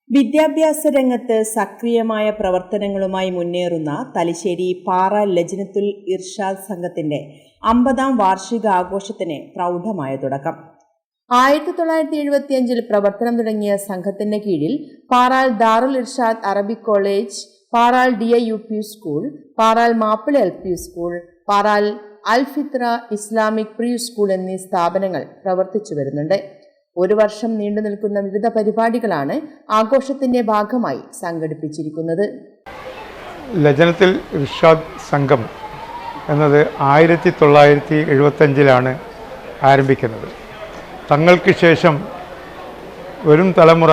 വിദ്യാഭ്യാസ രംഗത്ത് സക്രിയമായ പ്രവർത്തനങ്ങളുമായി മുന്നേറുന്ന തലശ്ശേരി പാറ ലജ്നത്തുൽ ഇർഷാദ് സംഘത്തിന്റെ 50ാം വാർഷികാഘോഷത്തിന് പ്രൗഢമായ തുടക്കം. 1975 പ്രവർത്തനം തുടങ്ങിയ സംഘത്തിന്റെ കീഴിൽ Paral Darul Irshad Arabic college, Paral DIUP school, Paral Mappila LP school, Paral Al Fitra Islamic pre school എന്നീ സ്ഥാപനങ്ങൾ പ്രവർത്തിച്ചു വരുന്നുണ്ട്. ഒരു വർഷം നീണ്ടു നിൽക്കുന്ന വിവിധ പരിപാടികളാണ് ആഘോഷത്തിന്റെ ഭാഗമായി സംഘടിപ്പിച്ചിരിക്കുന്നത്. ലജ്നത്തുൽ ഇർഷാദ് സംഘം എന്നത് 1975 ആരംഭിക്കുന്നത്. തങ്ങൾക്ക് ശേഷം വരും തലമുറ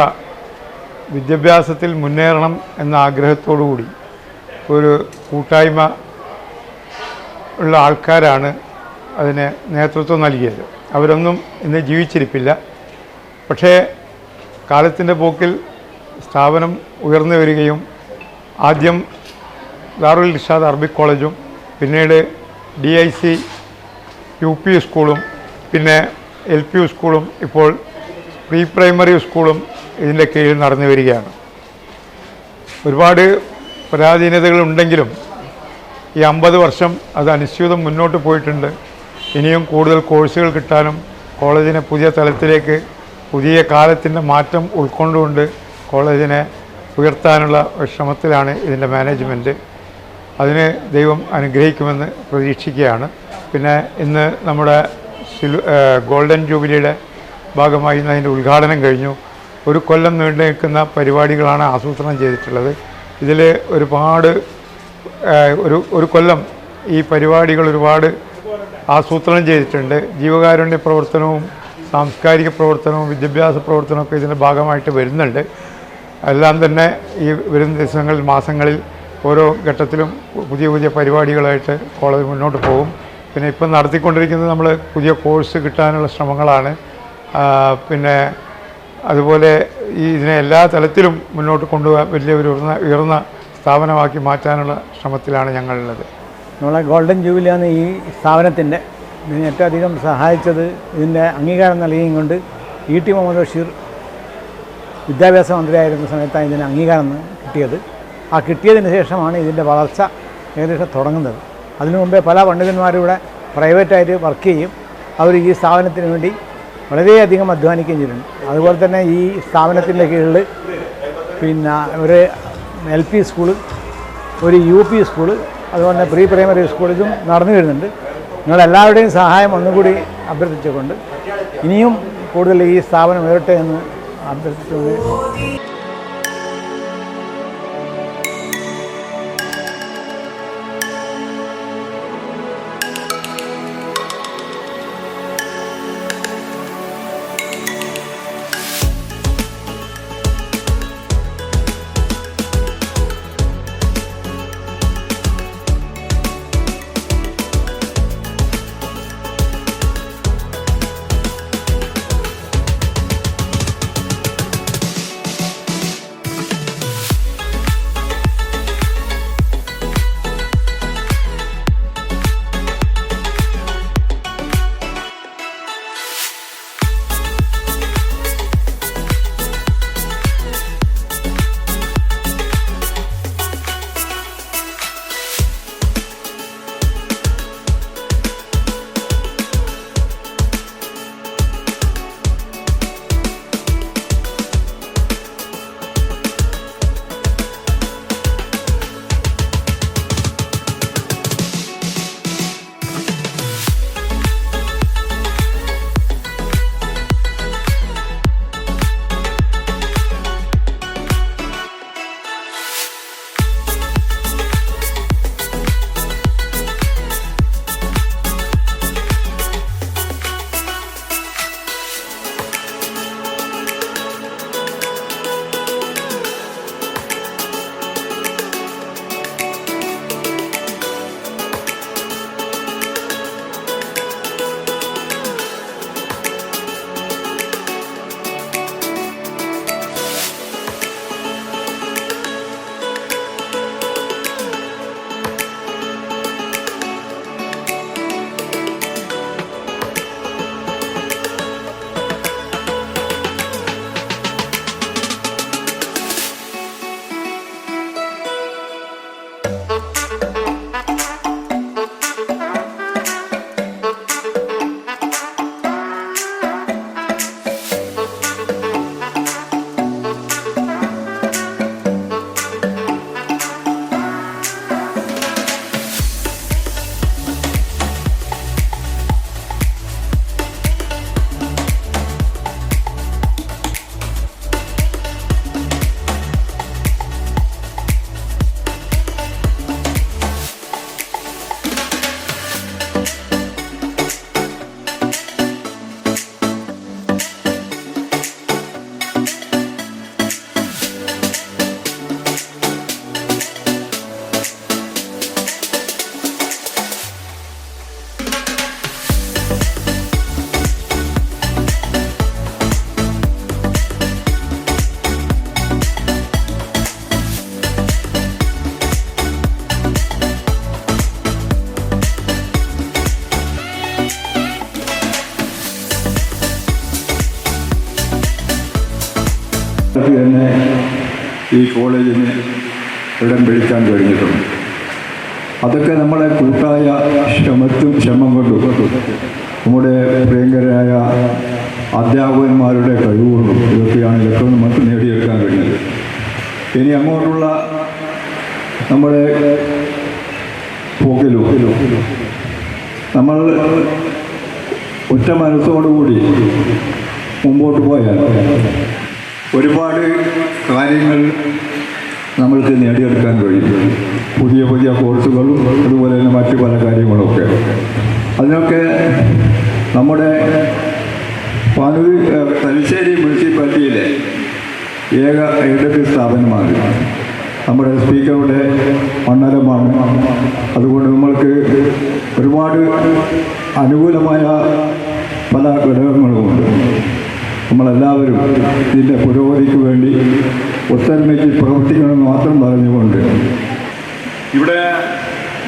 വിദ്യാഭ്യാസത്തിൽ മുന്നേറണം എന്ന ആഗ്രഹത്തോടുകൂടി ഒരു കൂട്ടായ്മ ഉള്ള ആൾക്കാരാണ് അതിന് നേതൃത്വം നൽകിയത്. അവരൊന്നും ഇന്ന് ജീവിച്ചിരിപ്പില്ല. പക്ഷേ കാലത്തിൻ്റെ പോക്കിൽ സ്ഥാപനം ഉയർന്നു വരികയും ആദ്യം ദാറുൽ ഇർഷാദ് അറബിക് കോളേജും പിന്നീട് DIUP സ്കൂളും പിന്നെ LP സ്കൂളും ഇപ്പോൾ പ്രീ പ്രൈമറി സ്കൂളും ഇതിൻ്റെ കീഴിൽ നടന്നു വരികയാണ്. ഒരുപാട് പരാധീനതകളുണ്ടെങ്കിലും ഈ 50 വർഷം അത് അനുസ്യൂതം മുന്നോട്ട് പോയിട്ടുണ്ട്. ഇനിയും കൂടുതൽ കോഴ്സുകൾ കിട്ടാനും കോളേജിനെ പുതിയ തലത്തിലേക്ക് പുതിയ കാലത്തിൻ്റെ മാറ്റം ഉൾക്കൊണ്ടുകൊണ്ട് കോളേജിനെ ഉയർത്താനുള്ള ശ്രമത്തിലാണ് ഇതിൻ്റെ മാനേജ്മെൻറ്റ്. അതിന് ദൈവം അനുഗ്രഹിക്കുമെന്ന് പ്രതീക്ഷിക്കുകയാണ്. പിന്നെ ഇന്ന് നമ്മുടെ ഗോൾഡൻ ജൂബിലിയുടെ ഭാഗമായി ഇന്ന് അതിൻ്റെ ഉദ്ഘാടനം കഴിഞ്ഞു. ഒരു കൊല്ലം നീണ്ടു നിൽക്കുന്ന പരിപാടികളാണ് ആസൂത്രണം ചെയ്തിട്ടുള്ളത്. ഇതിൽ ഒരുപാട് ഒരു കൊല്ലം ഈ പരിപാടികൾ ഒരുപാട് ആസൂത്രണം ചെയ്തിട്ടുണ്ട്. ജീവകാരുണ്യ പ്രവർത്തനവും സാംസ്കാരിക പ്രവർത്തനവും വിദ്യാഭ്യാസ പ്രവർത്തനമൊക്കെ ഇതിൻ്റെ ഭാഗമായിട്ട് വരുന്നുണ്ട്. എല്ലാം തന്നെ ഈ വരുന്ന ദിവസങ്ങളിൽ മാസങ്ങളിൽ ഓരോ ഘട്ടത്തിലും പുതിയ പുതിയ പരിപാടികളായിട്ട് കോളേജ് മുന്നോട്ട് പോകും. പിന്നെ ഇപ്പം നടത്തിക്കൊണ്ടിരിക്കുന്നത് നമ്മൾ പുതിയ കോഴ്സ് കിട്ടാനുള്ള ശ്രമങ്ങളാണ്. പിന്നെ അതുപോലെ ഇതിനെ എല്ലാ തലത്തിലും മുന്നോട്ട് കൊണ്ടുപോകാൻ വലിയ ഒരു ഉയർന്ന സ്ഥാപനമാക്കി മാറ്റാനുള്ള ശ്രമത്തിലാണ് ഞങ്ങളുള്ളത്. നമ്മളെ ഗോൾഡൻ ജൂബിലിയാണ് ഈ സ്ഥാപനത്തിൻ്റെ ഇതിന് ഏറ്റവും അധികം സഹായിച്ചത്. ഇതിൻ്റെ അംഗീകാരം നൽകിയും കൊണ്ട് ET മുഹമ്മദ് ബഷീർ വിദ്യാഭ്യാസ മന്ത്രിയായിരുന്ന സമയത്താണ് ഇതിന് അംഗീകാരം കിട്ടിയത്. ആ കിട്ടിയതിന് ശേഷമാണ് ഇതിൻ്റെ വളർച്ച ഏകദേശം തുടങ്ങുന്നത്. അതിനു മുമ്പേ പല പണ്ഡിതന്മാരും ഇവിടെ പ്രൈവറ്റായിട്ട് വർക്ക് ചെയ്യും. അവർ ഈ സ്ഥാപനത്തിന് വേണ്ടി വളരെയധികം അധ്വാനിക്കുകയും ചെയ്തിട്ടുണ്ട്. അതുപോലെ തന്നെ ഈ സ്ഥാപനത്തിൻ്റെ കീഴിൽ പിന്നെ ഒരു LP സ്കൂള്, ഒരു UP സ്കൂള്, അതുപോലെ തന്നെ പ്രീ പ്രൈമറി സ്കൂളിലും നടന്നു വരുന്നുണ്ട്. നിങ്ങളെല്ലാവരുടെയും സഹായം ഒന്നുകൂടി അഭ്യർത്ഥിച്ചുകൊണ്ട് ഇനിയും കൂടുതൽ ഈ സ്ഥാപനം ഉയരട്ടെ എന്ന് അഭ്യർത്ഥിച്ചുകൊണ്ട് കാലത്ത് തന്നെ ഈ കോളേജിന് ഇടം പിടിക്കാൻ കഴിഞ്ഞിട്ടുണ്ട്. അതൊക്കെ നമ്മളെ കൂട്ടായ ശ്രമം കൊണ്ടും നമ്മുടെ പ്രിയങ്കരായ അധ്യാപകന്മാരുടെ കഴിവുകൊണ്ടും ഇതൊക്കെയാണ് ഇതൊക്കെ നമുക്ക് നേടിയെടുക്കാൻ കഴിഞ്ഞത്. ഇനി അങ്ങോട്ടുള്ള നമ്മുടെ പോക്കിലും നമ്മൾ ഒറ്റ മനസ്സോടുകൂടി മുമ്പോട്ട് പോയാൽ ഒരുപാട് കാര്യങ്ങൾ നമ്മൾക്ക് നേടിയെടുക്കാൻ കഴിയും. പുതിയ പുതിയ കോഴ്സുകളും അതുപോലെ തന്നെ മറ്റു പല കാര്യങ്ങളൊക്കെ. അതിനൊക്കെ നമ്മുടെ തലശ്ശേരി മുനിസിപ്പാലിറ്റിയിലെ ഏക എയ്ഡഡ് സ്ഥാപനമാണ് നമ്മുടെ സ്പീക്കറുടെ മണ്ഡലമാണ്. അതുകൊണ്ട് നമ്മൾക്ക് ഒരുപാട് അനുകൂലമായ പല ഘടകങ്ങളുമുണ്ട്. നമ്മളെല്ലാവരും ഇതിൻ്റെ പുരോഗതിക്ക് വേണ്ടി ഒത്തൊരുമിച്ച് പ്രവർത്തിക്കണമെന്ന് മാത്രം പറഞ്ഞുകൊണ്ട് ഇവിടെ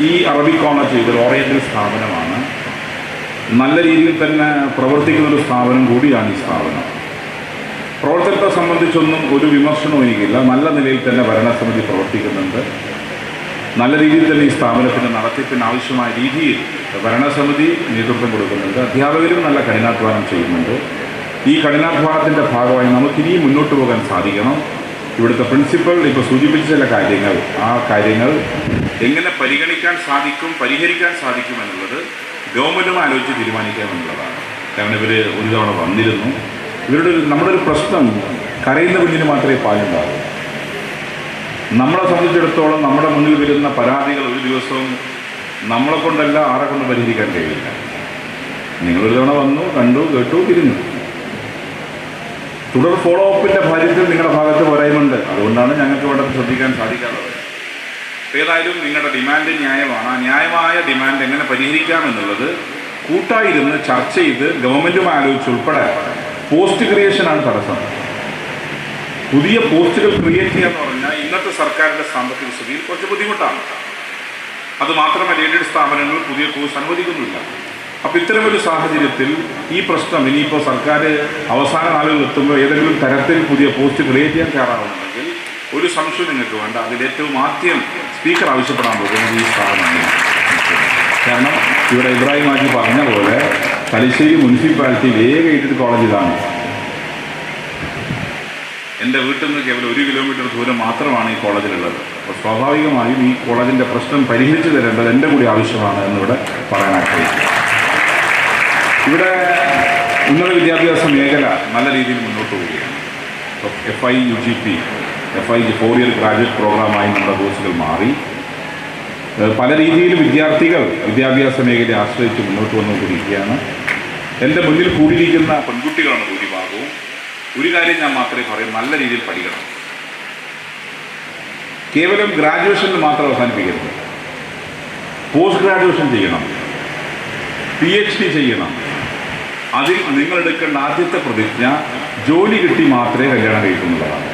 ഈ അറബിക് കോളേജ് ഇതൊരു ഓറിയൻ്റൽ സ്ഥാപനമാണ്. നല്ല രീതിയിൽ തന്നെ പ്രവർത്തിക്കുന്നൊരു സ്ഥാപനം കൂടിയാണ് ഈ സ്ഥാപനം. പ്രവർത്തനത്തെ സംബന്ധിച്ചൊന്നും ഒരു വിമർശനവും എനിക്കില്ല. നല്ല നിലയിൽ തന്നെ ഭരണസമിതി പ്രവർത്തിക്കുന്നുണ്ട്. നല്ല രീതിയിൽ തന്നെ ഈ സ്ഥാപനത്തിൻ്റെ നടത്തിപ്പിന് ആവശ്യമായ രീതിയിൽ ഭരണസമിതി നേതൃത്വം കൊടുക്കുന്നുണ്ട്. അധ്യാപകരും നല്ല കഠിനാധ്വാനം ചെയ്യുന്നുണ്ട്. ഈ കഠിനാധ്വാനത്തിൻ്റെ ഭാഗമായി നമുക്കിനിയും മുന്നോട്ട് പോകാൻ സാധിക്കണം. ഇവിടുത്തെ പ്രിൻസിപ്പൽ ഇപ്പോൾ സൂചിപ്പിച്ച ചില കാര്യങ്ങൾ, ആ കാര്യങ്ങൾ എങ്ങനെ പരിഗണിക്കാൻ സാധിക്കും, പരിഹരിക്കാൻ സാധിക്കും എന്നുള്ളത് ഗവൺമെൻറ്റും ആലോചിച്ച് തീരുമാനിക്കാമെന്നുള്ളതാണ്. കാരണം ഇവർ ഒരു തവണ വന്നിരുന്നു. നമ്മുടെ ഒരു പ്രശ്നം കരയുന്ന കുഞ്ഞിന് മാത്രമേ പാലുണ്ടാകൂ. നമ്മളെ സംബന്ധിച്ചിടത്തോളം നമ്മുടെ മുന്നിൽ വരുന്ന പരാതികൾ ഒരു ദിവസവും നമ്മളെ കൊണ്ടല്ല ആരെ കൊണ്ട് പരിഹരിക്കാൻ കഴിയില്ല. നിങ്ങളൊരു തവണ വന്നു, കണ്ടു, കേട്ടു, പിരിഞ്ഞു. തുടർ ഫോളോ അപ്പിൻ്റെ കാര്യത്തിൽ നിങ്ങളുടെ ഭാഗത്ത് പോരായ്മയുണ്ട്. അതുകൊണ്ടാണ് ഞങ്ങൾക്ക് ഇവിടെ ശ്രദ്ധിക്കാൻ സാധിക്കാത്തത്. ഏതായാലും നിങ്ങളുടെ ഡിമാൻഡ് ന്യായമാണ്. ആ ന്യായമായ ഡിമാൻഡ് എങ്ങനെ പരിഹരിക്കാമെന്നുള്ളത് കൂട്ടായിരുന്ന് ചർച്ച ചെയ്ത് ഗവൺമെൻറ്റുമായി ആലോചിച്ചുൾപ്പെടെ പോസ്റ്റ് ക്രിയേഷനാണ് തടസ്സം. പുതിയ പോസ്റ്റുകൾ ക്രിയേറ്റ് ചെയ്യുക എന്ന് പറഞ്ഞാൽ ഇന്നത്തെ സർക്കാരിൻ്റെ സാമ്പത്തിക സ്ഥിതിയിൽ കുറച്ച് ബുദ്ധിമുട്ടാണ്. അതുമാത്രമല്ല, എയ്ഡഡ് സ്ഥാപനങ്ങൾ പുതിയ കോഴ്സ് അനുവദിക്കുന്നില്ല. അപ്പോൾ ഇത്തരമൊരു സാഹചര്യത്തിൽ ഈ പ്രശ്നം ഇനിയിപ്പോൾ സർക്കാർ അവസാന നാളുകൾ എത്തുമ്പോൾ ഏതെങ്കിലും തരത്തിൽ പുതിയ പോസ്റ്റ് ക്രിയേറ്റ് ചെയ്യാൻ തയ്യാറാവുന്നുണ്ടെങ്കിൽ ഒരു സംശയം നിങ്ങൾക്ക് വേണ്ട. അതിലേറ്റവും ആദ്യം സ്പീക്കർ ആവശ്യപ്പെടാൻ പോകുന്നത് ഈ സ്ഥാപനമാണ്. കാരണം ഇവിടെ ഇബ്രാഹിം ഹാജി പറഞ്ഞ പോലെ തലശ്ശേരി മുനിസിപ്പാലിറ്റിയിൽ ഏക എയ്ഡഡ് കോളേജ് ഇതാണ്. എൻ്റെ വീട്ടിൽ നിന്ന് കേവലം 1 കിലോമീറ്റർ ദൂരം മാത്രമാണ് ഈ കോളേജിലുള്ളത്. അപ്പോൾ സ്വാഭാവികമായും ഈ കോളേജിൻ്റെ പ്രശ്നം പരിഹരിച്ചു തരേണ്ടത് എൻ്റെ കൂടി ആവശ്യമാണ് എന്നിവിടെ പറയാൻ ആഗ്രഹിക്കുന്നു. ഇവിടെ ഉന്നത വിദ്യാഭ്യാസ മേഖല നല്ല രീതിയിൽ മുന്നോട്ട് പോവുകയാണ്. FI UGP, FI 4 year graduate പ്രോഗ്രാമായി നമ്മുടെ കോഴ്സുകൾ മാറി. പല രീതിയിൽ വിദ്യാർത്ഥികൾ വിദ്യാഭ്യാസ മേഖലയെ ആശ്രയിച്ച് മുന്നോട്ട് വന്നുകൊണ്ടിരിക്കുകയാണ്. എൻ്റെ മുന്നിൽ കൂടിയിരിക്കുന്ന പെൺകുട്ടികളാണ് ഭൂരിഭാഗവും. ഒരു കാര്യം ഞാൻ മാത്രമേ പറയൂ, നല്ല രീതിയിൽ പഠിക്കണം. കേവലം ഗ്രാജുവേഷനിൽ മാത്രം അവസാനിപ്പിക്കരുത്. പോസ്റ്റ് ഗ്രാജുവേഷൻ ചെയ്യണം, PhD ചെയ്യണം. അതിൽ നിങ്ങളെടുക്കേണ്ട ആദ്യത്തെ പ്രതിജ്ഞ ജോലി കിട്ടി മാത്രമേ കല്യാണം കഴിക്കുന്നുള്ളതാണ്.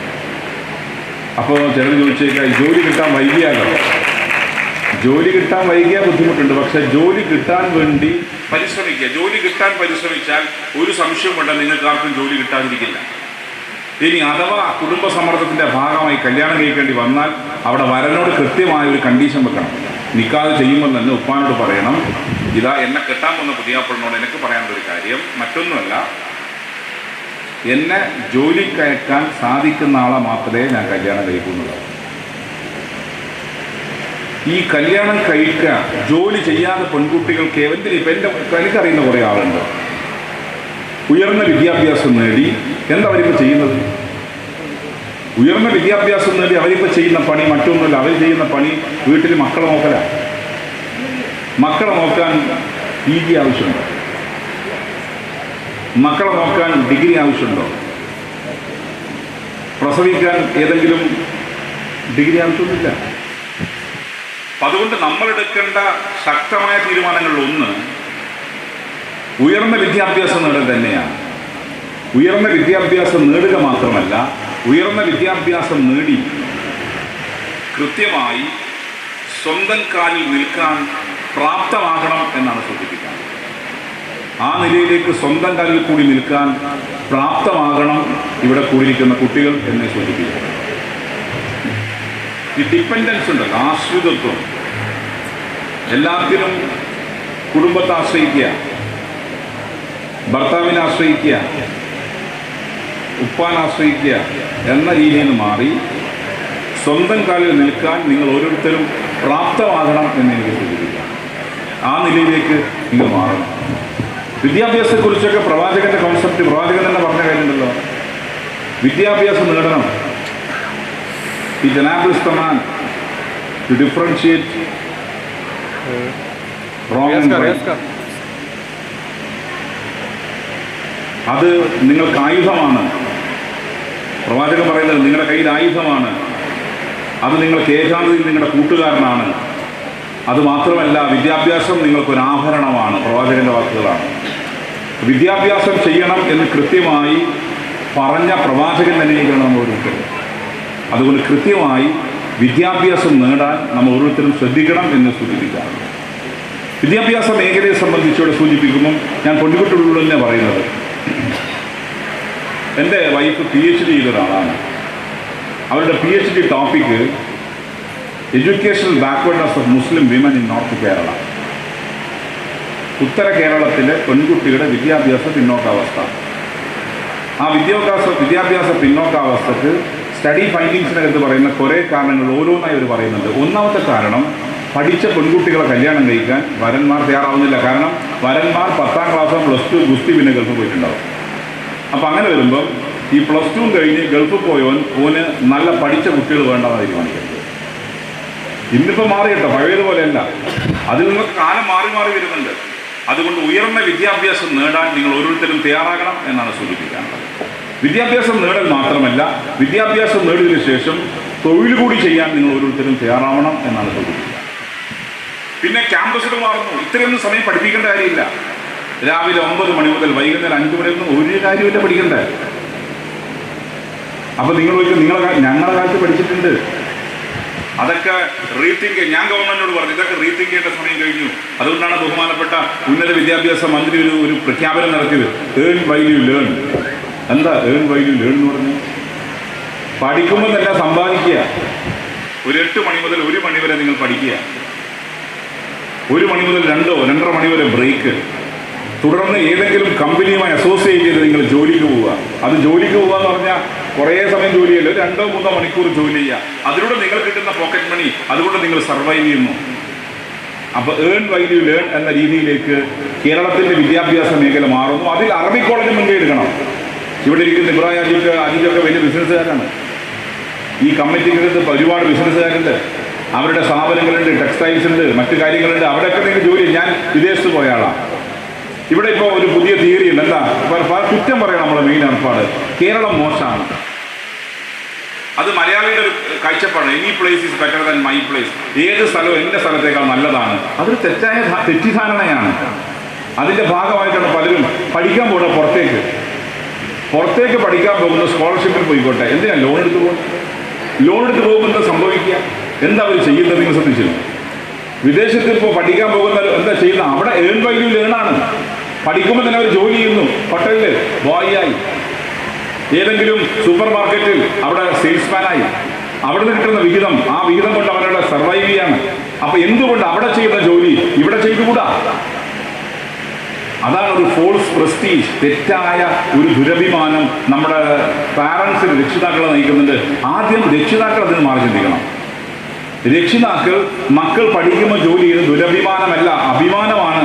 അപ്പോൾ ചിലർ ചോദിച്ചേക്കാം, ജോലി കിട്ടാൻ വൈകിയാലോ? ജോലി കിട്ടാൻ വൈകിയാൽ ബുദ്ധിമുട്ടുണ്ട്. പക്ഷേ ജോലി കിട്ടാൻ വേണ്ടി പരിശ്രമിക്കുക. ജോലി കിട്ടാൻ പരിശ്രമിച്ചാൽ ഒരു സംശയം കൊണ്ട് നിങ്ങൾക്ക് ആർക്കും ജോലി കിട്ടാതിരിക്കില്ല. ഇനി അഥവാ കുടുംബ സമ്മർദ്ദത്തിൻ്റെ ഭാഗമായി കല്യാണം കഴിക്കേണ്ടി വന്നാൽ അവിടെ വരനോട് കൃത്യമായ ഒരു കണ്ടീഷൻ വെക്കണം. നിക്കാഹ് ചെയ്യുമ്പോൾ തന്നെ ഉപ്പാനോട് പറയണം, ഇതാ എന്നെ കെട്ടാൻ പോകുന്ന പുതിയാപ്പിളിനോട് എനിക്ക് പറയാനുള്ളൊരു കാര്യം മറ്റൊന്നുമല്ല, എന്നെ ജോലി കയറ്റാൻ സാധിക്കുന്ന ആളെ മാത്രമേ ഞാൻ കല്യാണം കഴിക്കുന്നുള്ളൂ. ഈ കല്യാണം കഴിക്കുക, ജോലി ചെയ്യാതെ പെൺകുട്ടികൾക്ക് എന്തിനും ഇപ്പം എനിക്കറിയുന്ന കുറേ ആളുണ്ട്, ഉയർന്ന വിദ്യാഭ്യാസം നേടി എന്താ അവരിപ്പോൾ ചെയ്യുന്നത്? ഉയർന്ന വിദ്യാഭ്യാസം നേടി അവരിപ്പോൾ ചെയ്യുന്ന പണി മറ്റൊന്നുമില്ല. അവർ ചെയ്യുന്ന പണി വീട്ടിൽ മക്കളെ നോക്കലാണ്. മക്കളെ നോക്കാൻ PG ആവശ്യമുണ്ടോ? മക്കളെ നോക്കാൻ ഡിഗ്രി ആവശ്യമുണ്ടോ? പ്രസവിക്കാൻ ഏതെങ്കിലും ഡിഗ്രി ആവശ്യമൊന്നുമില്ല. അതുകൊണ്ട് നമ്മളെടുക്കേണ്ട ശക്തമായ തീരുമാനങ്ങളിലൊന്ന് ഉയർന്ന വിദ്യാഭ്യാസം നേടൽ തന്നെയാണ്. ഉയർന്ന വിദ്യാഭ്യാസം നേടുക മാത്രമല്ല, ഉയർന്ന വിദ്യാഭ്യാസം നേടി കൃത്യമായി സ്വന്തം കാലിൽ നിൽക്കാൻ പ്രാപ്തമാകണം എന്നാണ് സൂചിപ്പിക്കുന്നത്. ആ നിലയിലേക്ക് സ്വന്തം കാലിൽ കൂടി നിൽക്കാൻ പ്രാപ്തമാകണം ഇവിടെ കൂടിയിരിക്കുന്ന കുട്ടികൾ എന്നെ സൂചിപ്പിക്കുന്നത്. ഈ ഡിപ്പെൻഡൻസ് ഉണ്ട്, ആശ്രിതത്വം. എല്ലാത്തിനും കുടുംബത്തെ ആശ്രയിക്കുക, ഭർത്താവിനെ ആശ്രയിക്കുക, ഉപ്പാനെ ആശ്രയിക്കുക എന്ന രീതിയിൽ നിന്ന് മാറി സ്വന്തം കാലിൽ നിൽക്കാൻ നിങ്ങൾ ഓരോരുത്തരും പ്രാപ്തമാകണം എന്ന് എനിക്ക് സൂചിപ്പിക്കാം. ആ നിലയിലേക്ക് നിങ്ങൾ മാറണം. വിദ്യാഭ്യാസത്തെക്കുറിച്ചൊക്കെ പ്രവാചകന്റെ കോൺസെപ്റ്റ് പ്രവാചകൻ തന്നെ പറഞ്ഞ കാര്യമുണ്ടല്ലോ, വിദ്യാഭ്യാസം നേടണം. It enables the man to differentiate wrong and right. അത് നിങ്ങൾക്ക് ആയുധമാണ്. പ്രവാചകൻ പറയുന്നത് നിങ്ങളുടെ കയ്യിൽ ആയുധമാണ്. അത് നിങ്ങൾക്ക് ഏകാന്തതയിൽ നിങ്ങളുടെ കൂട്ടുകാരനാണ്. അതുമാത്രമല്ല, വിദ്യാഭ്യാസം നിങ്ങൾക്കൊരു ആഭരണമാണ്. പ്രവാചകന്റെ വാക്കുകളാണ്. വിദ്യാഭ്യാസം ചെയ്യണം എന്ന് കൃത്യമായി പറഞ്ഞ പ്രവാചകൻ തന്നെയാണ് നമ്മൾ ഓരോരുത്തരും. അതുകൊണ്ട് കൃത്യമായി വിദ്യാഭ്യാസം നേടാൻ നമ്മൾ ഓരോരുത്തരും ശ്രദ്ധിക്കണം എന്ന് സൂചിപ്പിക്കാം. വിദ്യാഭ്യാസ മേഖലയെ സംബന്ധിച്ചോടെ സൂചിപ്പിക്കുമ്പം ഞാൻ കൊണ്ടുവിട്ടുള്ളൂ തന്നെ പറയുന്നത്, എൻ്റെ വൈഫ് PhD ചെയ്തൊരാളാണ്. അവരുടെ PhD topic educational backwardness of Muslim women in north Kerala. ഉത്തര കേരളത്തിലെ പെൺകുട്ടികളുടെ വിദ്യാഭ്യാസ പിന്നോക്കാവസ്ഥ. ആ വിദ്യാഭ്യാസ പിന്നോക്കാവസ്ഥക്ക് സ്റ്റഡി ഫൈൻഡിങ്സിനകത്ത് പറയുന്ന കുറേ കാരണങ്ങൾ ഓരോന്നായി അവർ പറയുന്നുണ്ട്. ഒന്നാമത്തെ കാരണം, പഠിച്ച പെൺകുട്ടികളെ കല്യാണം കഴിക്കാൻ വരന്മാർ തയ്യാറാവുന്നില്ല. കാരണം വരന്മാർ 10ാം ക്ലാസ്സോ +2 ഗുസ്തി പിന്നെ ഗൾഫ് പോയിട്ടുണ്ടാവും. അപ്പം അങ്ങനെ വരുമ്പം ഈ +2 കഴിഞ്ഞ് ഗൾഫിൽ ഓന് നല്ല പഠിച്ച കുട്ടികൾ വേണ്ടെന്ന് തീരുമാനിക്കുന്നത്. ഇന്നിപ്പോൾ മാറി കേട്ടോ, പഴയതുപോലെയല്ല. അതിൽ നിങ്ങൾക്ക് കാലം മാറി മാറി വരുന്നുണ്ട്. അതുകൊണ്ട് ഉയർന്ന വിദ്യാഭ്യാസം നേടാൻ നിങ്ങൾ ഓരോരുത്തരും തയ്യാറാകണം എന്നാണ് സൂചിപ്പിക്കാനുള്ളത്. വിദ്യാഭ്യാസം നേടൽ മാത്രമല്ല, വിദ്യാഭ്യാസം നേടിയതിനു ശേഷം തൊഴിൽ കൂടി ചെയ്യാൻ നിങ്ങൾ ഓരോരുത്തരും തയ്യാറാവണം എന്നാണ് സൂചിപ്പിക്കുക. പിന്നെ ക്യാമ്പസുകൾ മാറുന്നു. ഇത്രയൊന്നും സമയം പഠിപ്പിക്കേണ്ട കാര്യമില്ല. രാവിലെ 9 മണി മുതൽ വൈകുന്നേരം 5 മണി ഒന്നും ഒരു കാര്യമില്ല പഠിക്കണ്ടേ. അപ്പം ഞങ്ങളുടെ കാലത്ത് പഠിച്ചിട്ടുണ്ട്. അതൊക്കെ റീതിങ്ക്. ഞാൻ ഗവൺമെന്റിനോട് പറഞ്ഞു ഇതൊക്കെ റീതിങ്ക് ചെയ്യേണ്ട സമയം കഴിഞ്ഞു. അതുകൊണ്ടാണ് ബഹുമാനപ്പെട്ട ഉന്നത വിദ്യാഭ്യാസ മന്ത്രി ഒരു പ്രഖ്യാപനം നടത്തിയത്, ഏൺ വൈൽ യു ലേൺ. എന്താ ഏൺ വൈൽ യു ലേൺ എന്ന് പറഞ്ഞു? പഠിക്കുമ്പോൾ തന്നെ സമ്പാദിക്കുക. ഒരു 8 മണി മുതൽ 1 മണി വരെ നിങ്ങൾ പഠിക്കുക. 1 മണി മുതൽ 2-2:30 മണി വരെ ബ്രേക്ക്. തുടർന്ന് ഏതെങ്കിലും കമ്പനിയുമായി അസോസിയേറ്റ് ചെയ്ത് നിങ്ങൾ ജോലിക്ക് പോവുക. അത് ജോലിക്ക് പോവുക എന്ന് പറഞ്ഞാൽ കുറേ സമയം ജോലി ചെയ്യല്ലോ, 2-3 മണിക്കൂർ ജോലി ചെയ്യുക. അതിലൂടെ നിങ്ങൾ കിട്ടുന്ന പോക്കറ്റ് മണി, അതുകൊണ്ട് നിങ്ങൾ സർവൈവ് ചെയ്യുന്നു. അപ്പോൾ ഏൺ വൈൽ യു ലേൺ എന്ന രീതിയിലേക്ക് കേരളത്തിൻ്റെ വിദ്യാഭ്യാസ മേഖല മാറുന്നു. അതിൽ അറബിക് കോളേജ് മുൻകൈ എടുക്കണം. ഇവിടെ ഇരിക്കുന്ന ഇബ്രാഹിം അജിക്കൊക്കെ വലിയ ബിസിനസ്സുകാരാണ്. ഈ കമ്മിറ്റിക്കകത്ത് ഒരുപാട് ബിസിനസ്സുകാരുണ്ട്. അവരുടെ സ്ഥാപനങ്ങളുണ്ട്, ടെക്സ്റ്റൈൽസ് ഉണ്ട്, മറ്റു കാര്യങ്ങളുണ്ട്. അവിടെയൊക്കെ നിങ്ങൾ ജോലി. ഞാൻ വിദേശത്ത് പോയ ആളാണ്. ഇവിടെ ഇപ്പോൾ ഒരു പുതിയ തിയറി ഉണ്ട്. എന്താ കുറ്റം പറയണം നമ്മുടെ മെയിൻ ഏർപ്പാട്, കേരളം മോശമാണ്. അത് മലയാളിയുടെ ഒരു കാഴ്ചപ്പാട്. Any place is better than my place. ഏത് സ്ഥലവും എൻ്റെ സ്ഥലത്തേക്കാൾ നല്ലതാണ്. അതൊരു തെറ്റിദ്ധാരണയാണ്. അതിൻ്റെ ഭാഗമായിട്ടാണ് പലരും പഠിക്കാൻ പോകുന്നത്. പുറത്തേക്ക് പഠിക്കാൻ പോകുന്ന സ്കോളർഷിപ്പിൽ പോയിക്കോട്ടെ. എന്തിനാ ലോൺ എടുത്ത് പോകുന്നത്? ലോൺ എടുത്ത് പോകുമ്പോൾ എന്താ സംഭവിക്കുക? എന്താ അവർ ചെയ്യുന്നത് നിങ്ങൾ ശ്രദ്ധിച്ചിരുന്നു? വിദേശത്തിൽ ഇപ്പോൾ പഠിക്കാൻ പോകുന്ന എന്താ ചെയ്യുന്നത്? അവിടെ ഏൺ വൈൽ യു ലേൺ ആണ്. പഠിക്കുമ്പോൾ തന്നെ അവർ ജോലി ചെയ്യുന്നു. ഹോട്ടലിൽ ബോയിയായി, ഏതെങ്കിലും സൂപ്പർ മാർക്കറ്റിൽ അവിടെ സെയിൽസ്മാനായി. അവിടെ നിന്ന് കിട്ടുന്ന വിഹിതം, ആ വിഹിതം കൊണ്ട് അവരുടെ സർവൈവ് ചെയ്യാണ്. അപ്പൊ എന്തുകൊണ്ട് അവിടെ ചെയ്യുന്ന ജോലി ഇവിടെ ചെയ്തുകൂടാ? അതാണ് ഒരു ഫോൾസ് പ്രസ്റ്റീജ്, തെറ്റായ ഒരു ദുരഭിമാനം നമ്മുടെ പാരൻസിന്, രക്ഷിതാക്കളെ നയിക്കുന്നുണ്ട്. ആദ്യം രക്ഷിതാക്കൾ അതിന് മാറി ചിന്തിക്കണം. രക്ഷിതാക്കൾ മക്കൾ പഠിക്കുമ്പോൾ ജോലി ചെയ്യുന്ന ദുരഭിമാനമല്ല, അഭിമാനമാണ്.